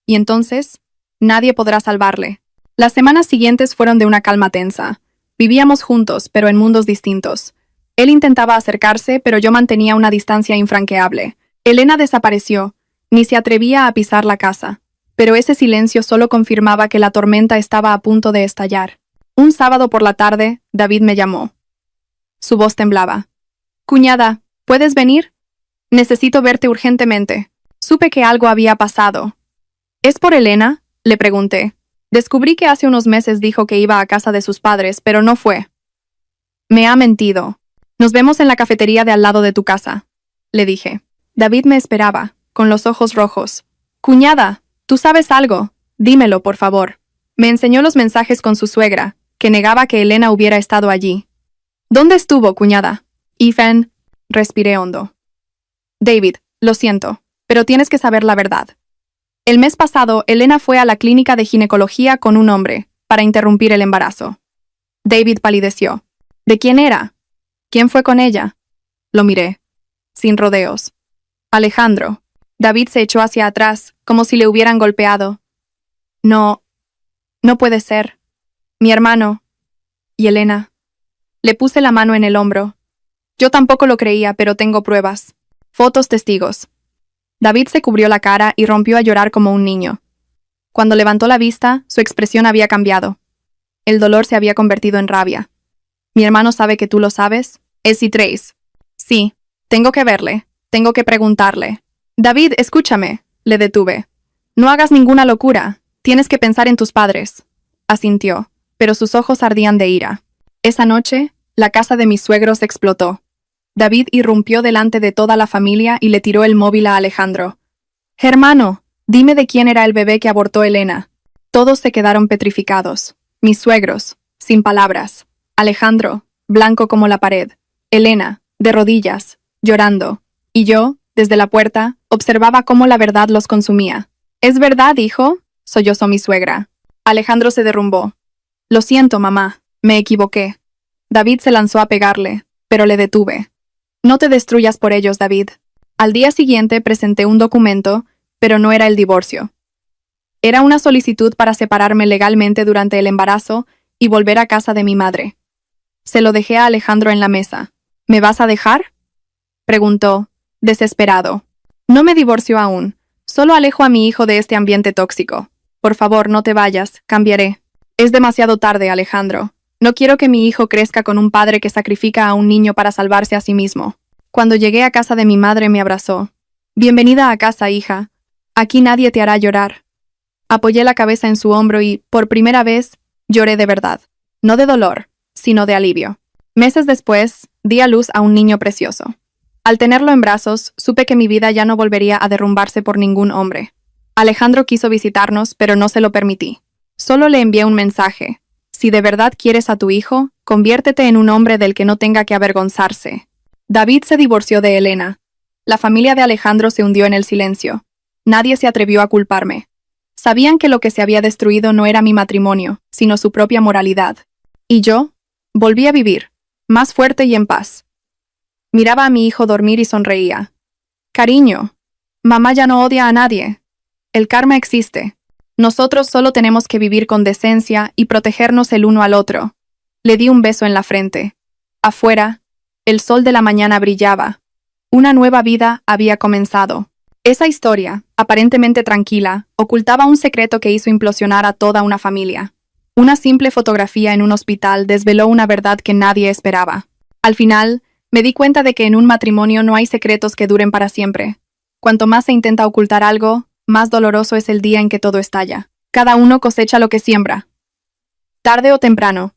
Y entonces, nadie podrá salvarle. Las semanas siguientes fueron de una calma tensa. Vivíamos juntos, pero en mundos distintos. Él intentaba acercarse, pero yo mantenía una distancia infranqueable. Elena desapareció. Ni se atrevía a pisar la casa. Pero ese silencio solo confirmaba que la tormenta estaba a punto de estallar. Un sábado por la tarde, David me llamó. Su voz temblaba. Cuñada, ¿puedes venir? Necesito verte urgentemente. Supe que algo había pasado. ¿Es por Elena? Le pregunté. Descubrí que hace unos meses dijo que iba a casa de sus padres, pero no fue. Me ha mentido. Nos vemos en la cafetería de al lado de tu casa, le dije. David me esperaba, con los ojos rojos. Cuñada, ¿tú sabes algo? Dímelo, por favor. Me enseñó los mensajes con su suegra, que negaba que Elena hubiera estado allí. ¿Dónde estuvo, cuñada? Ethan, respiré hondo. David, lo siento, pero tienes que saber la verdad. El mes pasado, Elena fue a la clínica de ginecología con un hombre, para interrumpir el embarazo. David palideció. ¿De quién era? ¿Quién fue con ella? Lo miré. Sin rodeos. Alejandro. David se echó hacia atrás, como si le hubieran golpeado. No. No puede ser. Mi hermano. ¿Y Elena? Le puse la mano en el hombro. Yo tampoco lo creía, pero tengo pruebas. Fotos testigos. David se cubrió la cara y rompió a llorar como un niño. Cuando levantó la vista, su expresión había cambiado. El dolor se había convertido en rabia. ¿Mi hermano sabe que tú lo sabes? Es Trace. Sí, tengo que verle, tengo que preguntarle. David, escúchame, le detuve. No hagas ninguna locura, tienes que pensar en tus padres. Asintió, pero sus ojos ardían de ira. Esa noche, la casa de mis suegros explotó. David irrumpió delante de toda la familia y le tiró el móvil a Alejandro. Hermano, dime de quién era el bebé que abortó Elena. Todos se quedaron petrificados. Mis suegros, sin palabras. Alejandro, blanco como la pared. Elena, de rodillas, llorando. Y yo, desde la puerta, observaba cómo la verdad los consumía. ¿Es verdad, hijo? Sollozó mi suegra. Alejandro se derrumbó. Lo siento, mamá, me equivoqué. David se lanzó a pegarle, pero le detuve. No te destruyas por ellos, David. Al día siguiente presenté un documento, pero no era el divorcio. Era una solicitud para separarme legalmente durante el embarazo y volver a casa de mi madre. Se lo dejé a Alejandro en la mesa. ¿Me vas a dejar? Preguntó, desesperado. No me divorcio aún. Solo alejo a mi hijo de este ambiente tóxico. Por favor, no te vayas, cambiaré. Es demasiado tarde, Alejandro. No quiero que mi hijo crezca con un padre que sacrifica a un niño para salvarse a sí mismo. Cuando llegué a casa de mi madre me abrazó. Bienvenida a casa, hija. Aquí nadie te hará llorar. Apoyé la cabeza en su hombro y, por primera vez, Lloré de verdad. No de dolor, sino de alivio. Meses después, di a luz a un niño precioso. Al tenerlo en brazos, supe que mi vida ya no volvería a derrumbarse por ningún hombre. Alejandro quiso visitarnos, pero no se lo permití. Solo le envié un mensaje. Si de verdad quieres a tu hijo, conviértete en un hombre del que no tenga que avergonzarse. David se divorció de Elena. La familia de Alejandro se hundió en el silencio. Nadie se atrevió a culparme. Sabían que lo que se había destruido no era mi matrimonio, sino su propia moralidad. Y yo volví a vivir, más fuerte y en paz. Miraba a mi hijo dormir y sonreía. Cariño, mamá ya no odia a nadie. El karma existe. Nosotros solo tenemos que vivir con decencia y protegernos el uno al otro. Le di un beso en la frente. Afuera, el sol de la mañana brillaba. Una nueva vida había comenzado. Esa historia, aparentemente tranquila, ocultaba un secreto que hizo implosionar a toda una familia. Una simple fotografía en un hospital desveló una verdad que nadie esperaba. Al final, me di cuenta de que en un matrimonio no hay secretos que duren para siempre. Cuanto más se intenta ocultar algo, más doloroso es el día en que todo estalla. Cada uno cosecha lo que siembra. Tarde o temprano,